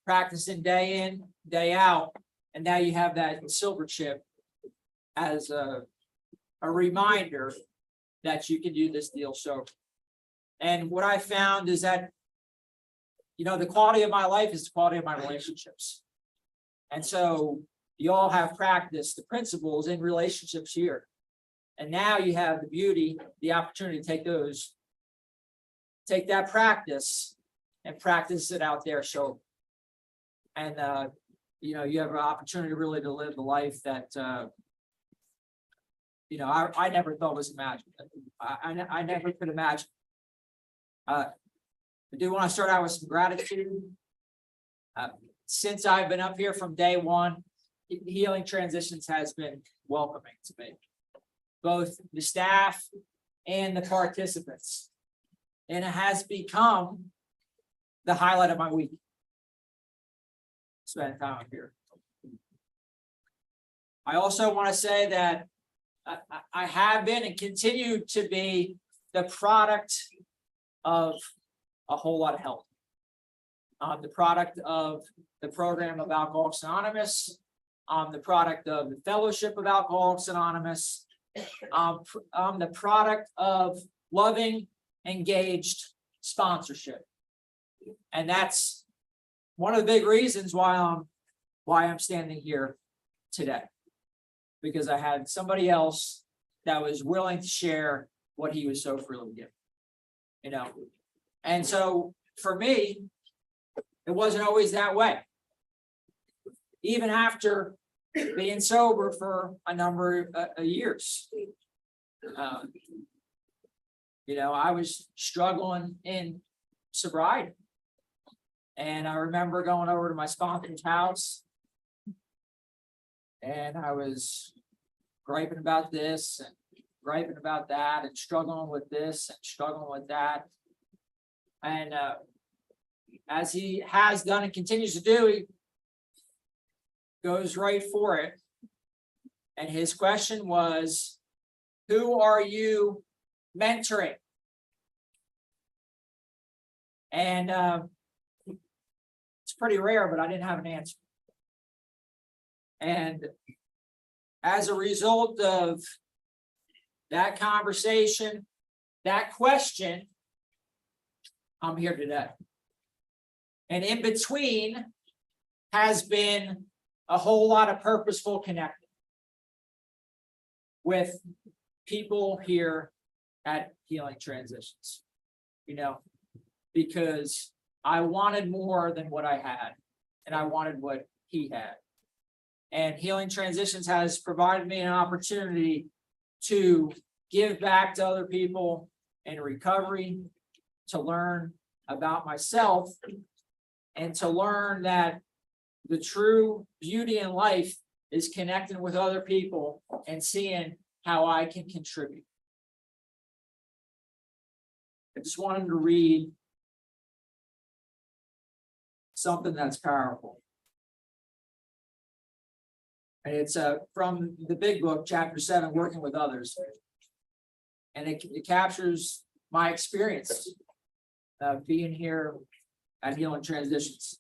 Practicing day in, day out. And now you have that silver chip as a reminder that you can do this deal sober. And what I found is that, you know, the quality of my life is the quality of my relationships. And so you all have practiced the principles in relationships here. And now you have the beauty, the opportunity to take that practice and practice it out there. So, and you know, you have an opportunity really to live the life that, you know, I never thought was imaginable. I never could imagine. I do want to start out with some gratitude. Since I've been up here from day one, Healing Transitions has been welcoming to me. Both the staff and the participants. And it has become the highlight of my week. Spend time up here. I also want to say that I have been and continue to be the product of a whole lot of help. I'm the product of the program of Alcoholics Anonymous. I'm the product of the Fellowship of Alcoholics Anonymous. I'm the product of loving, engaged sponsorship. And that's one of the big reasons why I'm standing here today. Because I had somebody else that was willing to share what he was so freely given. You know, and so for me, it wasn't always that way. Even after being sober for a number of years. You know, I was struggling in sobriety. And I remember going over to my sponsor's house. And I was griping about this and griping about that and struggling with this and struggling with that. And as he has done and continues to do, he goes right for it. And his question was, who are you mentoring? And it's pretty rare, but I didn't have an answer. And as a result of that conversation, that question, I'm here today. And in between has been a whole lot of purposeful connecting with people here at Healing Transitions, you know, because I wanted more than what I had, and I wanted what he had. And Healing Transitions has provided me an opportunity to give back to other people in recovery, to learn about myself, and to learn that the true beauty in life is connecting with other people and seeing how I can contribute. I just wanted to read something that's powerful. And it's from the big book, chapter 7, Working with Others. And it captures my experience of being here at Healing Transitions.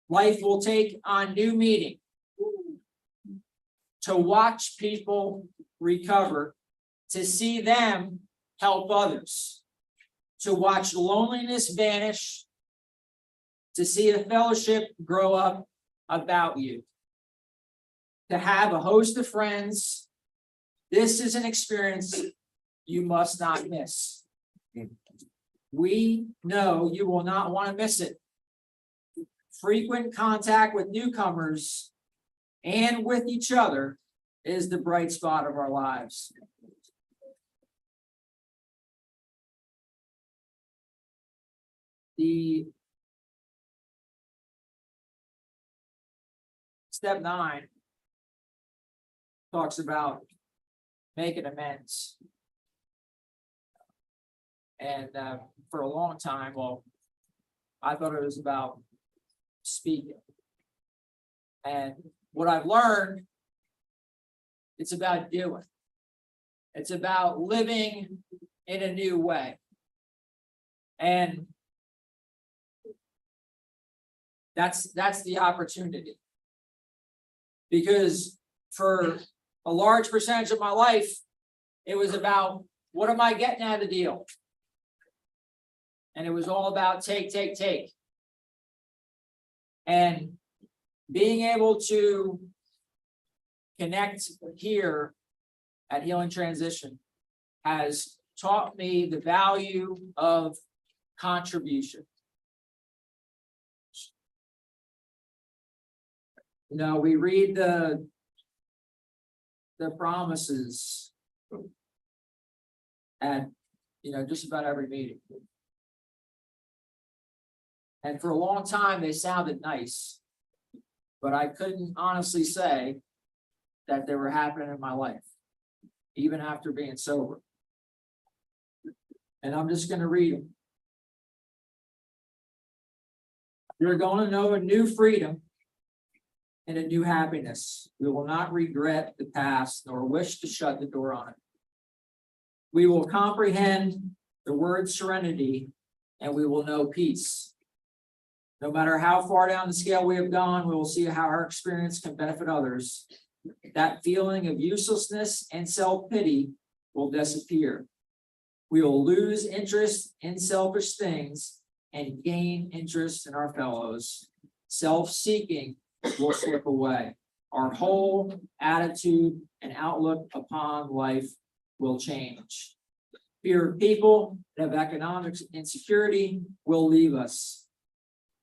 Life will take on new meaning. To watch people recover, to see them help others, to watch loneliness vanish, to see a fellowship grow up about you, to have a host of friends. This is an experience you must not miss. We know you will not want to miss it. Frequent contact with newcomers and with each other is the bright spot of our lives. The step 9 talks about making amends. And for a long time, well, I thought it was about speaking. And what I've learned, it's about doing. It's about living in a new way. And that's the opportunity. Because for a large percentage of my life, it was about, what am I getting out of the deal? And it was all about take. And being able to connect here at Healing Transition has taught me the value of contribution. You know, we read the promises at, you know, just about every meeting. And for a long time, they sounded nice. But I couldn't honestly say that they were happening in my life, even after being sober. And I'm just going to read them. You're going to know a new freedom and a new happiness. We will not regret the past nor wish to shut the door on it. We will comprehend the word serenity and we will know peace. No matter how far down the scale we have gone, we will see how our experience can benefit others. That feeling of uselessness and self-pity will disappear. We will lose interest in selfish things and gain interest in our fellows. Self-seeking will slip away. Our whole attitude and outlook upon life will change. Fear of people and of economic insecurity will leave us.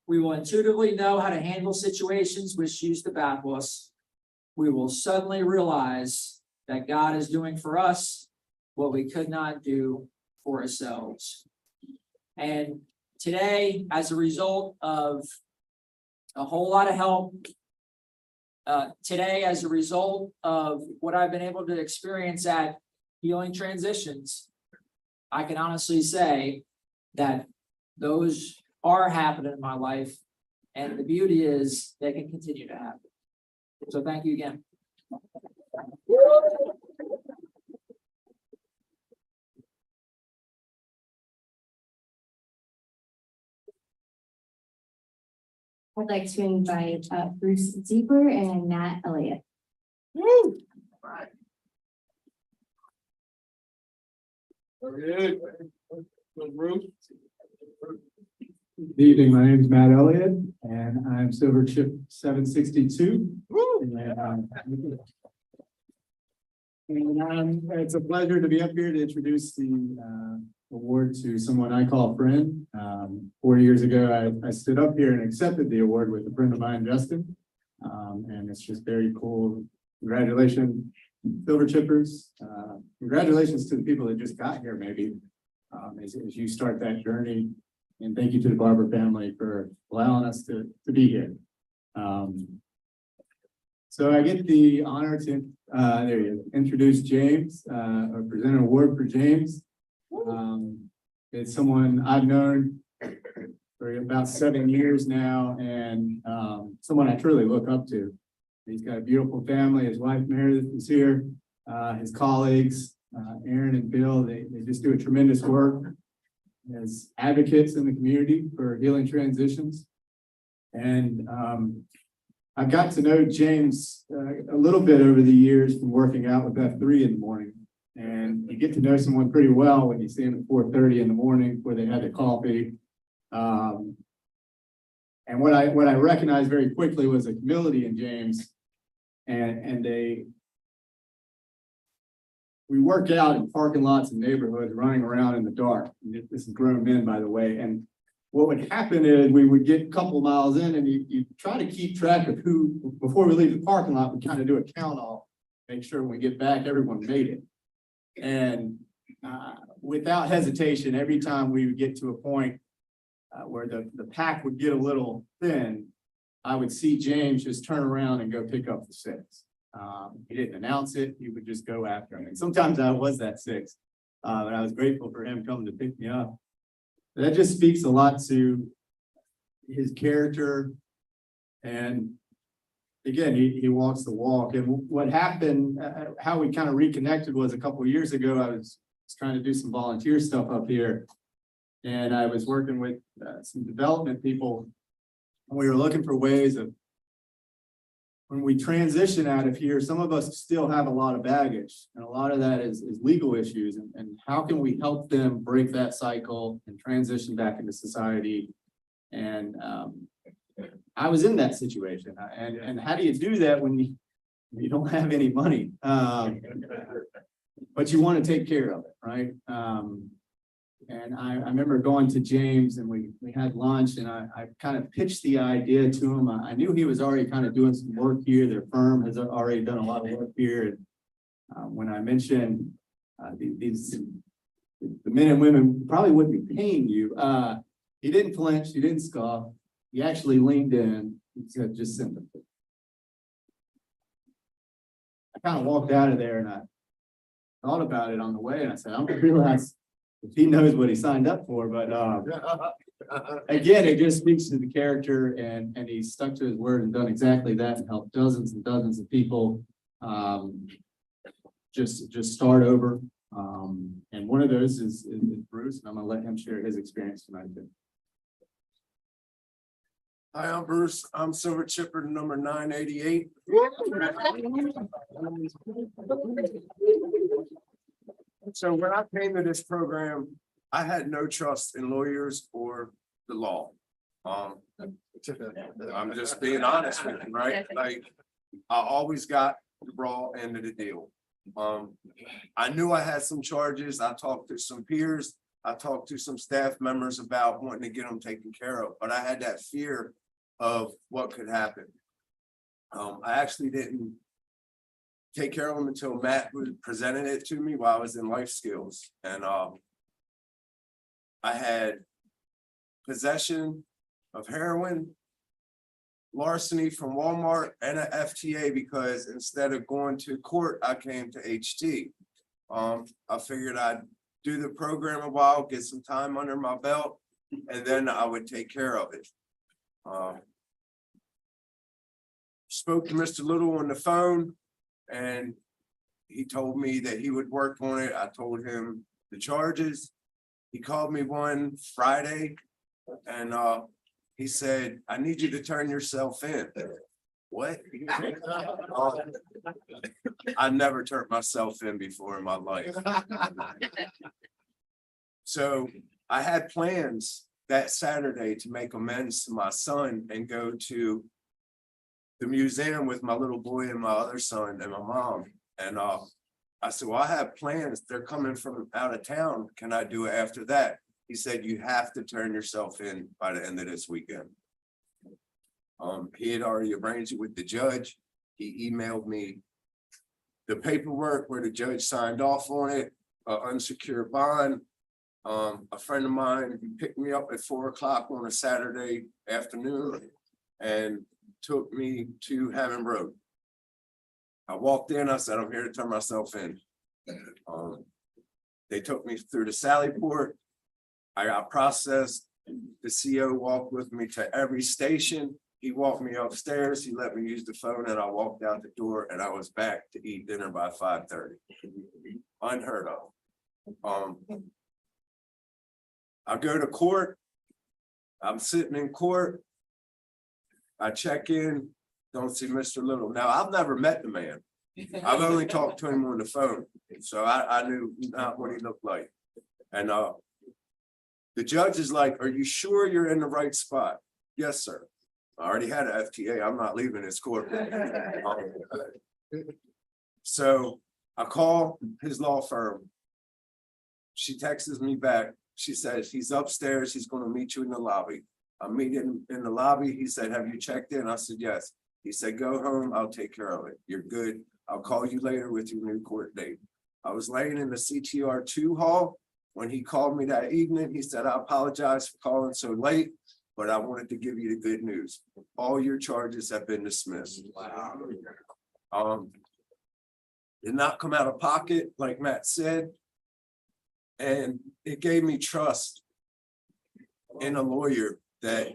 We will intuitively know how to handle situations which used to baffle us. We will suddenly realize that God is doing for us what we could not do for ourselves. And today, as a result of a whole lot of help, today, as a result of what I've been able to experience at Healing Transitions, I can honestly say that those are happening in my life, and the beauty is they can continue to happen. So thank you again. I'd like to invite Bruce Ziegler and Nat Elliott. Woo! Good evening, my name is Matt Elliott, and I'm Silver Chip 762. It's a pleasure to be up here to introduce the award to someone I call a friend. 4 years ago, I stood up here and accepted the award with a friend of mine, Justin. And it's just very cool. Congratulations, Silver Chippers. Congratulations to the people that just got here, maybe, as you start that journey. And thank you to the Barber family for allowing us to be here. So I get the honor to there you go, introduce James, or present an award for James. It's someone I've known for about 7 years now, and someone I truly look up to. He's got a beautiful family. His wife Meredith is here. His colleagues, Aaron and Bill, they just do a tremendous work as advocates in the community for healing transitions. And I've got to know James a little bit over the years from working out with F3 in the morning. And you get to know someone pretty well when you see them at 4:30 in the morning before they had their coffee. And what I recognized very quickly was a humility in James. And we work out in parking lots and neighborhoods, running around in the dark. This is grown men, by the way. And what would happen is we would get a couple miles in, and you try to keep track of who, before we leave the parking lot, we kind of do a count off, make sure when we get back, everyone made it. And without hesitation, every time we would get to a point where the pack would get a little thin, I would see James just turn around and go pick up the 6. He didn't announce it. He would just go after him. And sometimes I was that 6, but I was grateful for him coming to pick me up. That just speaks a lot to his character. And again, he walks the walk. And what happened, how we kind of reconnected was a couple of years ago, I was trying to do some volunteer stuff up here. And I was working with some development people. And we were looking for ways of, when we transition out of here, some of us still have a lot of baggage, and a lot of that is legal issues. And how can we help them break that cycle and transition back into society? And I was in that situation. And how do you do that when you don't have any money? But you want to take care of it, right? And I remember going to James, and we had lunch, and I kind of pitched the idea to him. I knew he was already kind of doing some work here. Their firm has already done a lot of work here. And when I mentioned the men and women probably wouldn't be paying you, He didn't flinch, he didn't scoff, he actually leaned in, he said, just send them. I kind of walked out of there and I thought about it on the way and I said, I don't realize if he knows what he signed up for, but again, it just speaks to the character and he stuck to his word and done exactly that and helped dozens and dozens of people just start over. And one of those is Bruce, and I'm gonna let him share his experience tonight too. Hi, I'm Bruce. I'm Silver Chipper number 988. So when I came to this program, I had no trust in lawyers or the law. I'm just being honest with you, right? Like, I always got the raw end of the deal. I knew I had some charges. I talked to some peers. I talked to some staff members about wanting to get them taken care of, but I had that fear of what could happen. I actually didn't take care of them until Matt presented it to me while I was in life skills. And I had possession of heroin, larceny from Walmart, and an FTA because instead of going to court, I came to HT. I figured I'd do the program a while, get some time under my belt, and then I would take care of it. Spoke to Mr. Little on the phone, and he told me that he would work on it. I told him the charges. He called me one Friday, and he said, I need you to turn yourself in. What? I never turned myself in before in my life. So I had plans that Saturday to make amends to my son and go to the museum with my little boy and my other son and my mom. And I said, well, I have plans. They're coming from out of town. Can I do it after that? He said, you have to turn yourself in by the end of this weekend. He had already arranged it with the judge. He emailed me the paperwork where the judge signed off on it, an unsecured bond. A friend of mine picked me up at 4 o'clock on a Saturday afternoon and took me to Hammond Road. I walked in, I said, I'm here to turn myself in. They took me through the Sally Port. I got processed. The CO walked with me to every station. He walked me upstairs. He let me use the phone and I walked out the door and I was back to eat dinner by 5:30. Unheard of. I go to court. I'm sitting in court. I check in, don't see Mr. Little. Now, I've never met the man. I've only talked to him on the phone. So I knew not what he looked like. And the judge is like, are you sure you're in the right spot? Yes, sir. I already had an FTA. I'm not leaving this court. So I call his law firm. She texts me back. She says, he's upstairs. He's going to meet you in the lobby. I'm meeting in the lobby. He said, have you checked in? I said, yes. He said, go home. I'll take care of it. You're good. I'll call you later with your new court date. I was laying in the CTR2 hall. When he called me that evening, he said, I apologize for calling so late, but I wanted to give you the good news. All your charges have been dismissed. Wow. Did not come out of pocket, like Matt said. And it gave me trust in a lawyer that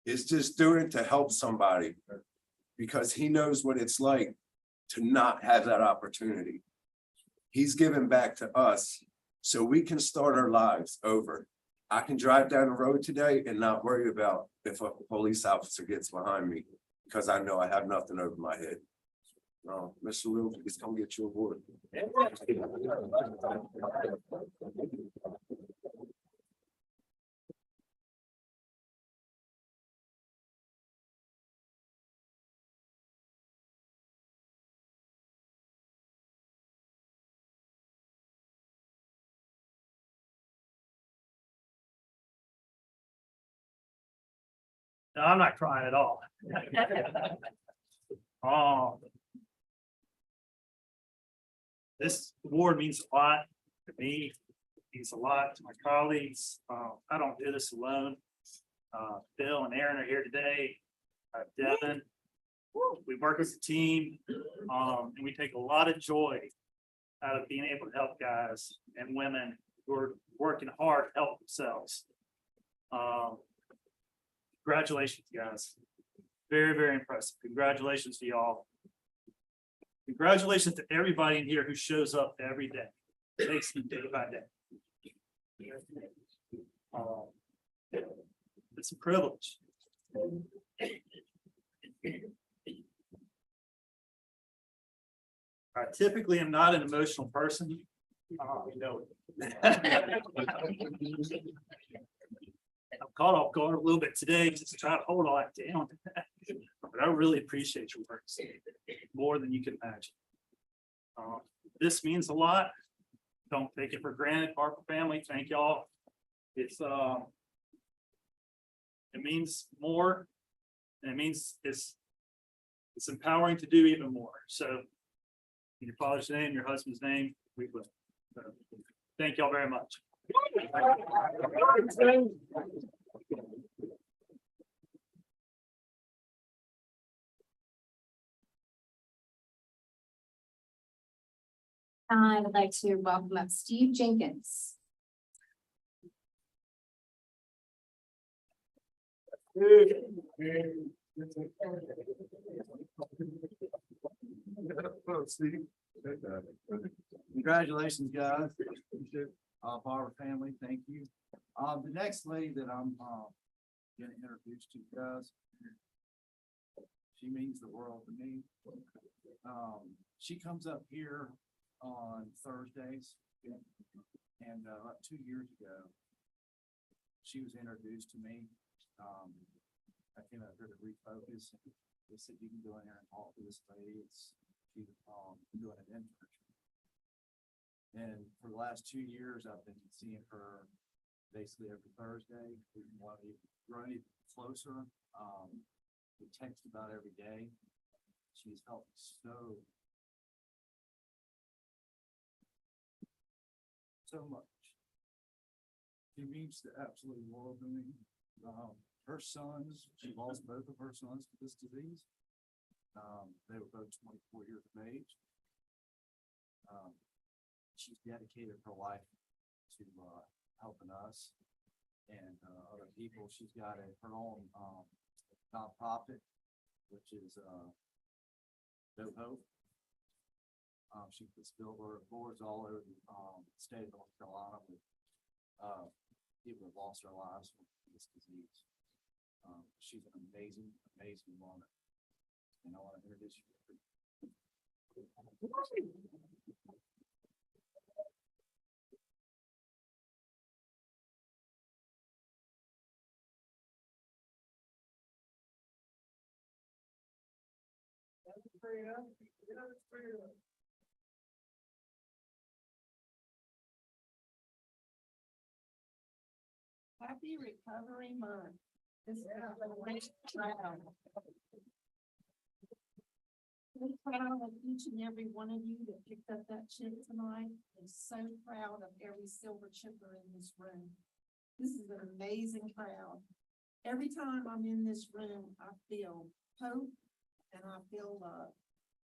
is just doing it to help somebody because he knows what it's like to not have that opportunity. He's giving back to us so we can start our lives over. I can drive down the road today and not worry about if a police officer gets behind me because I know I have nothing over my head. Mr. Little, please come get your award. No, I'm not crying at all. Oh. This award means a lot to me, means a lot to my colleagues. I don't do this alone. Bill and Aaron are here today. Devin, we work as a team, and we take a lot of joy out of being able to help guys and women who are working hard to help themselves. Congratulations, guys. Very, very impressive. Congratulations to y'all. Congratulations to everybody in here who shows up every day. Takes them day by day. It's a privilege. I typically am not an emotional person. You know it. I'm caught off guard a little bit today just to try to hold all that down. But I really appreciate your work more than you can imagine. This means a lot. Don't take it for granted, Barber family. Thank y'all. It means more, and it means it's empowering to do even more. So in your father's name, your husband's name, we will. Thank y'all very much. I would like to welcome up Steve Jenkins. Congratulations, guys. Barber family, thank you. The next lady that I'm gonna introduce to you guys, she means the world to me. She comes up here on Thursdays, and about 2 years ago, she was introduced to me. I came up here to refocus. They said you can go in there and talk to this lady. She's doing an internship. And for the last 2 years, I've been seeing her basically every Thursday. We want to grow even closer. We text about every day. She's helped so much. She means the absolute world to me. Her sons, she lost both of her sons to this disease. They were both 24 years of age. She's dedicated her life to helping us and other people. She's got her own nonprofit, which is No Hope. She puts billboards all over the state of North Carolina with people who lost their lives from this disease. She's an amazing, amazing woman. And I want to introduce you to her. Happy Recovery Month. This is a great round. I'm proud of each and every one of you that picked up that chip tonight. I'm so proud of every silver chipper in this room. This is an amazing crowd. Every time I'm in this room, I feel hope and I feel love.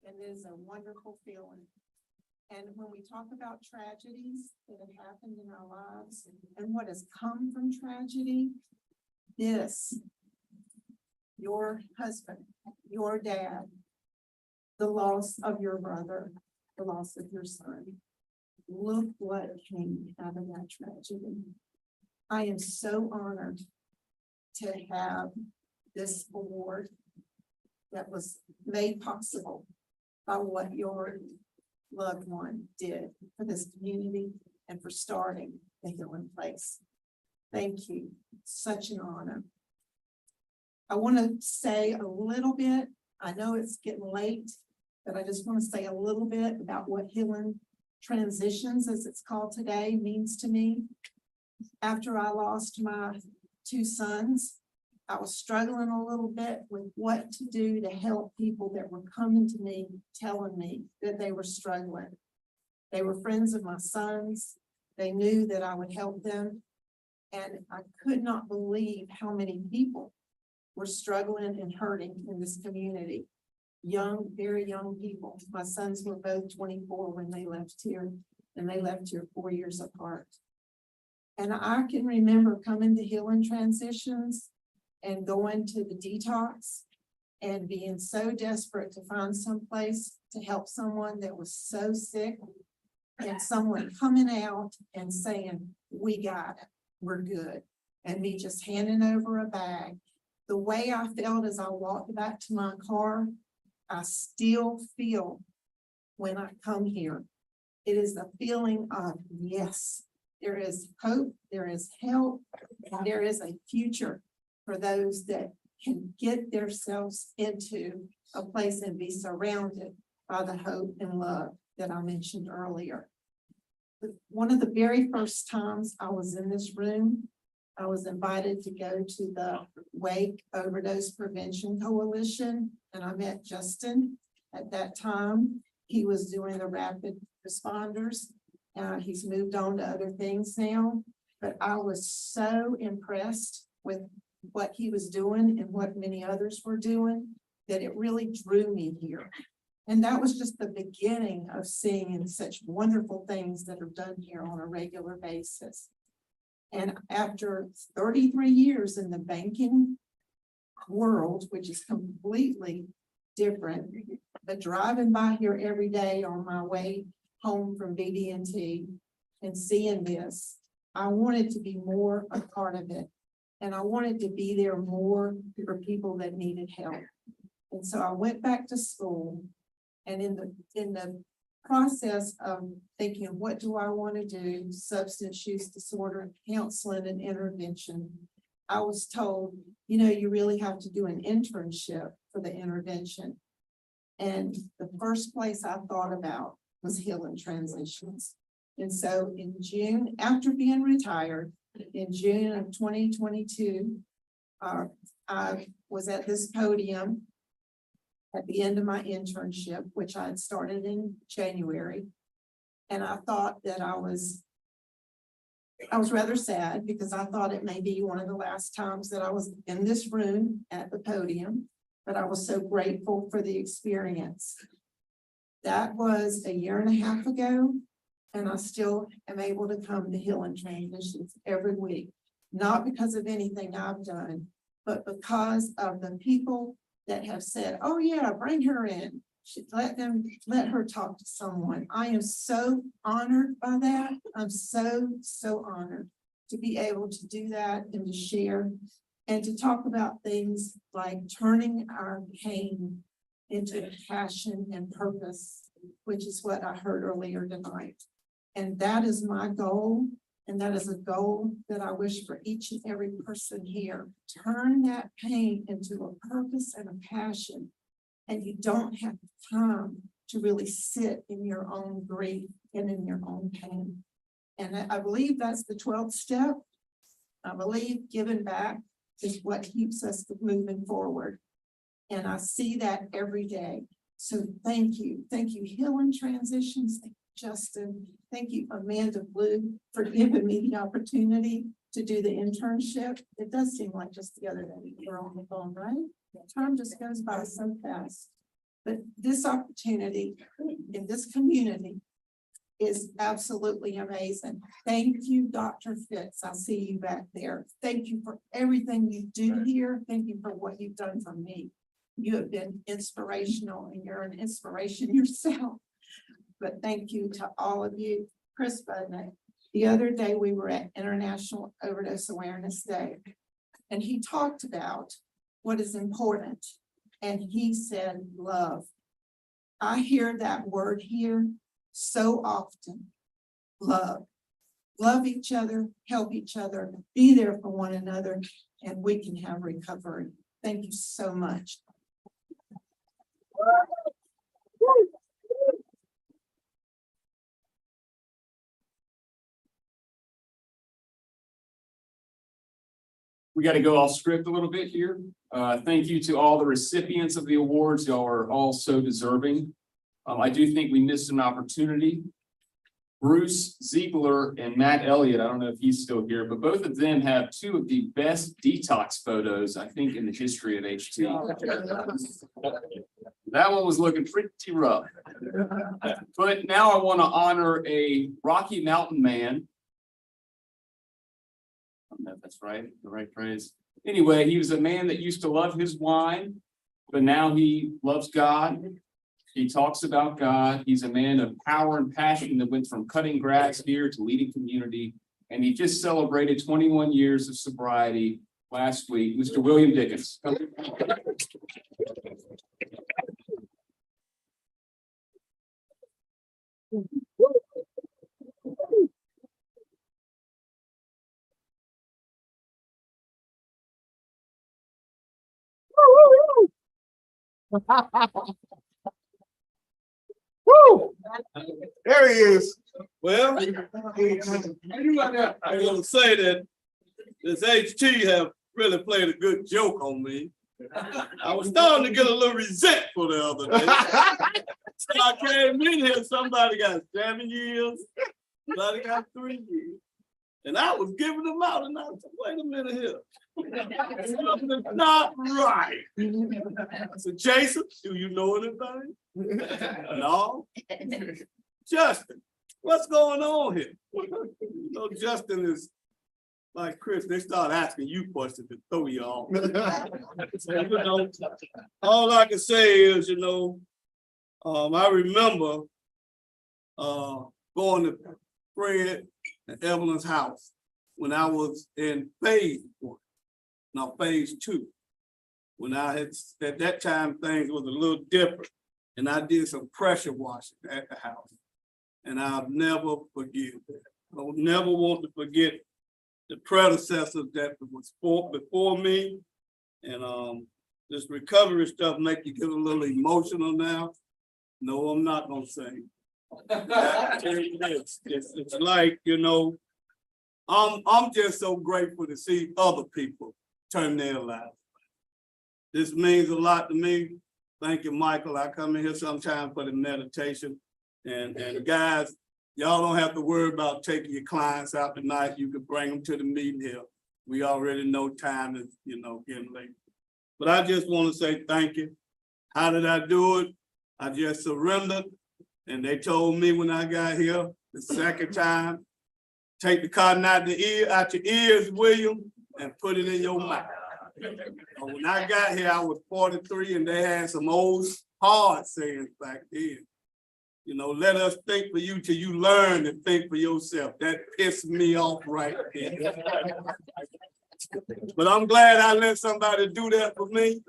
And it is a wonderful feeling. And when we talk about tragedies that have happened in our lives and what has come from tragedy, this, your husband, your dad, the loss of your brother, the loss of your son. Look what came out of that tragedy. I am so honored to have this award that was made possible by what your loved one did for this community and for starting the Healing Place. Thank you. Such an honor. I want to say a little bit. I know it's getting late, but I just want to say a little bit about what Healing Transitions, as it's called today, means to me. After I lost my 2 sons, I was struggling a little bit with what to do to help people that were coming to me, telling me that they were struggling. They were friends of my sons. They knew that I would help them. And I could not believe how many people were struggling and hurting in this community. Young, very young people. My sons were both 24 when they left here, and they left here 4 years apart. And I can remember coming to Healing Transitions and going to the detox and being so desperate to find some place to help someone that was so sick, and someone coming out and saying, we got it, we're good. And me just handing over a bag. The way I felt as I walked back to my car, I still feel when I come here. It is the feeling of, yes, there is hope, there is help, there is a future for those that can get themselves into a place and be surrounded by the hope and love that I mentioned earlier. One of the very first times I was in this room, I was invited to go to the Wake Overdose Prevention Coalition, and I met Justin at that time. He was doing the rapid responders. He's moved on to other things now, but I was so impressed with what he was doing and what many others were doing that it really drew me here. And that was just the beginning of seeing such wonderful things that are done here on a regular basis. And after 33 years in the banking world, which is completely different, but driving by here every day on my way home from BB&T and seeing this, I wanted to be more a part of it. And I wanted to be there more for people that needed help. And so I went back to school, and in the process of thinking, what do I want to do? Substance use disorder, counseling and intervention. I was told, you know, you really have to do an internship for the intervention. And the first place I thought about was Healing Transitions. And so in June, after being retired, in June of 2022, I was at this podium at the end of my internship, which I had started in January. And I thought that I was rather sad because I thought it may be one of the last times that I was in this room at the podium, but I was so grateful for the experience. That was a year and a half ago, and I still am able to come to Healing Transitions every week, not because of anything I've done, but because of the people that have said, oh yeah, bring her in. Let her talk to someone. I am so honored by that. I'm so honored to be able to do that and to share and to talk about things like turning our pain into passion and purpose, which is what I heard earlier tonight. And that is my goal. And that is a goal that I wish for each and every person here. Turn that pain into a purpose and a passion. And you don't have time to really sit in your own grief and in your own pain. And I believe that's the 12th step. I believe giving back is what keeps us moving forward. And I see that every day. So thank you. Thank you, Healing Transitions. Thank you, Justin. Thank you, Amanda Blue, for giving me the opportunity to do the internship. It does seem like just the other day we were on the phone, right? Time just goes by so fast. But this opportunity in this community is absolutely amazing. Thank you, Dr. Fitz. I'll see you back there. Thank you for everything you do here. Thank you for what you've done for me. You have been inspirational, and you're an inspiration yourself. But thank you to all of you. Chris Budnick, the other day we were at International Overdose Awareness Day, and he talked about what is important. And he said, love. I hear that word here so often. Love. Love each other, help each other, be there for one another, and we can have recovery. Thank you so much. We got to go off script a little bit here. Thank you to all the recipients of the awards. Y'all are all so deserving. I do think we missed an opportunity. Bruce Ziegler and Matt Elliott. I don't know if he's still here, but both of them have two of the best detox photos, I think, in the history of HT. That one was looking pretty rough. But now I want to honor a Rocky Mountain man. I don't know if that's right, the right phrase. Anyway, he was a man that used to love his wine, but now he loves God. He talks about God. He's a man of power and passion that went from cutting grass here to leading community. And he just celebrated 21 years of sobriety last week. Mr. William Dickens. Woo! There he is. Well, I'm gonna say that this HT have really played a good joke on me. I was starting to get a little resentful the other day. So I came in here, somebody got 7 years, somebody got 3 years. And I was giving them out, and I said, wait a minute here. Something's not right. I said, Jason, do you know anything? No. Justin, what's going on here? You know, Justin is like Chris, they start asking you questions to throw you off. So, you know, all I can say is, you know, I remember going to Fred and Evelyn's house when I was in phase 1, now phase 2. When I had, at that time, things was a little different. And I did some pressure washing at the house. And I'll never forget that. I'll never want to forget the predecessors that was before me. And this recovery stuff make you get a little emotional now. No, I'm not gonna say. It's like, you know, I'm just so grateful to see other people turn their lives. This means a lot to me. Thank you, Michael. I come in here sometime for the meditation. And guys, y'all don't have to worry about taking your clients out tonight. You can bring them to the meeting here. We already know time is, you know, getting late. But I just want to say thank you. How did I do it? I just surrendered. And they told me when I got here the second time, take the cotton out your ears, William, and put it in your mouth. When I got here, I was 43, and they had some old hard sayings back then. You know, let us think for you till you learn to think for yourself. That pissed me off right there. But I'm glad I let somebody do that for me.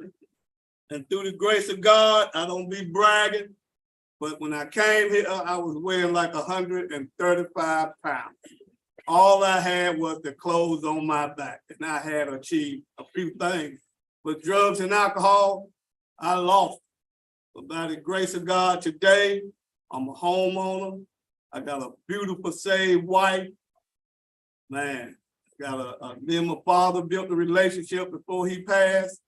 And through the grace of God, I don't be bragging. But when I came here, I was weighing like 135 pounds. All I had was the clothes on my back, and I had achieved a few things. But drugs and alcohol, I lost. But by the grace of God today, I'm a homeowner. I got a beautiful saved wife. Man, me and my father built a relationship before he passed.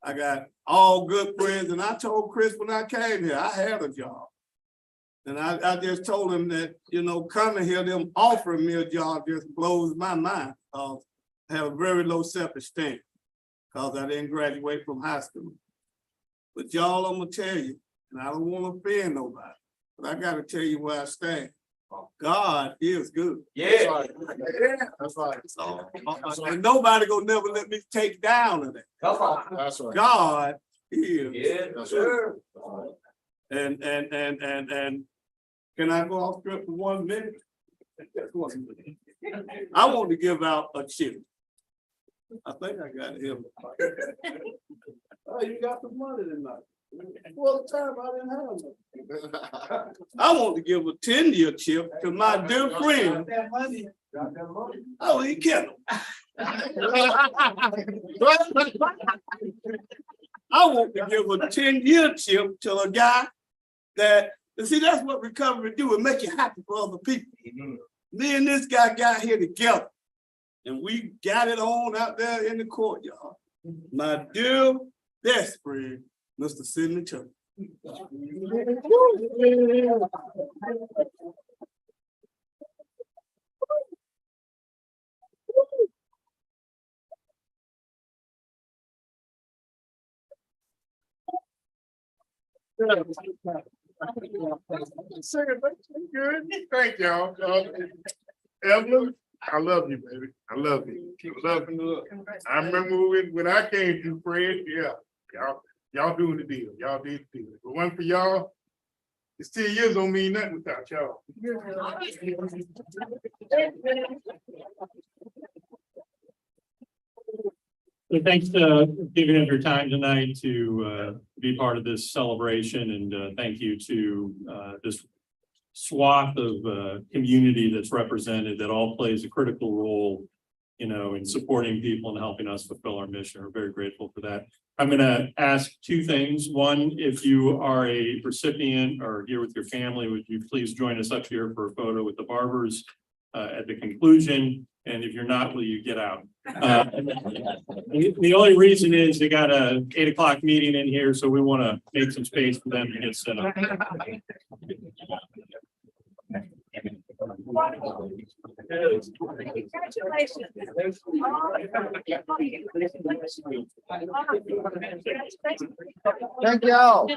I got all good friends, and I told Chris when I came here, I had a job. And I just told him that, you know, coming here, them offering me a job just blows my mind. I have a very low self-esteem because I didn't graduate from high school. But y'all, I'm gonna tell you, and I don't want to offend nobody, but I gotta tell you where I stand. God is good. Yeah. That's right. And nobody gonna never let me take down of that. Come on. That's right. God is. Yeah, that's sure. And can I go off script for 1 minute? I want to give out a chip. I think I got it here. Oh, you got the money tonight. Well, the time I didn't have it. I want to give a 10-year chip to my dear friend. Oh, he killed him. I want to give a 10-year chip to a guy that, and see, that's what recovery do. It make you happy for other people. Me and this guy got here together, and we got it on out there in the courtyard. My dear best friend, Mr. Sidney Church. Good. Thank y'all. Evelyn, I love you, baby. I love you. I love you. I remember when I came to Fred, yeah, y'all doing the deal. Y'all did the deal. But one for y'all, it's 10 years don't mean nothing without y'all. So thanks for giving up your time tonight to be part of this celebration, and thank you to this swath of community that's represented that all plays a critical role, you know, in supporting people and helping us fulfill our mission. We're very grateful for that. I'm going to ask two things. One, if you are a recipient or here with your family, would you please join us up here for a photo with the Barbers at the conclusion? And if you're not, will you get out? The only reason is they got a 8 o'clock meeting in here, so we want to make some space for them to get set up. Thank y'all.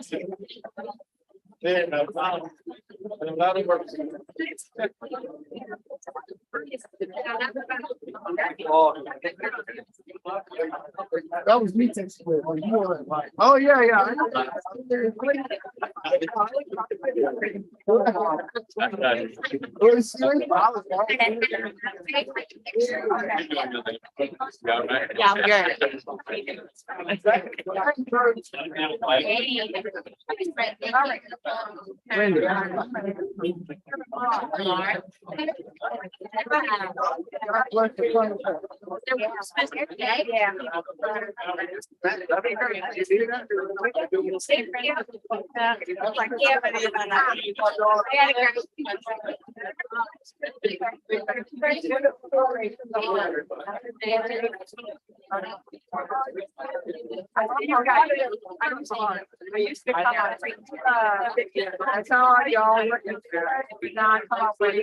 That was me texting with. Oh, yeah, yeah. I saw y'all looking good. Now I come up with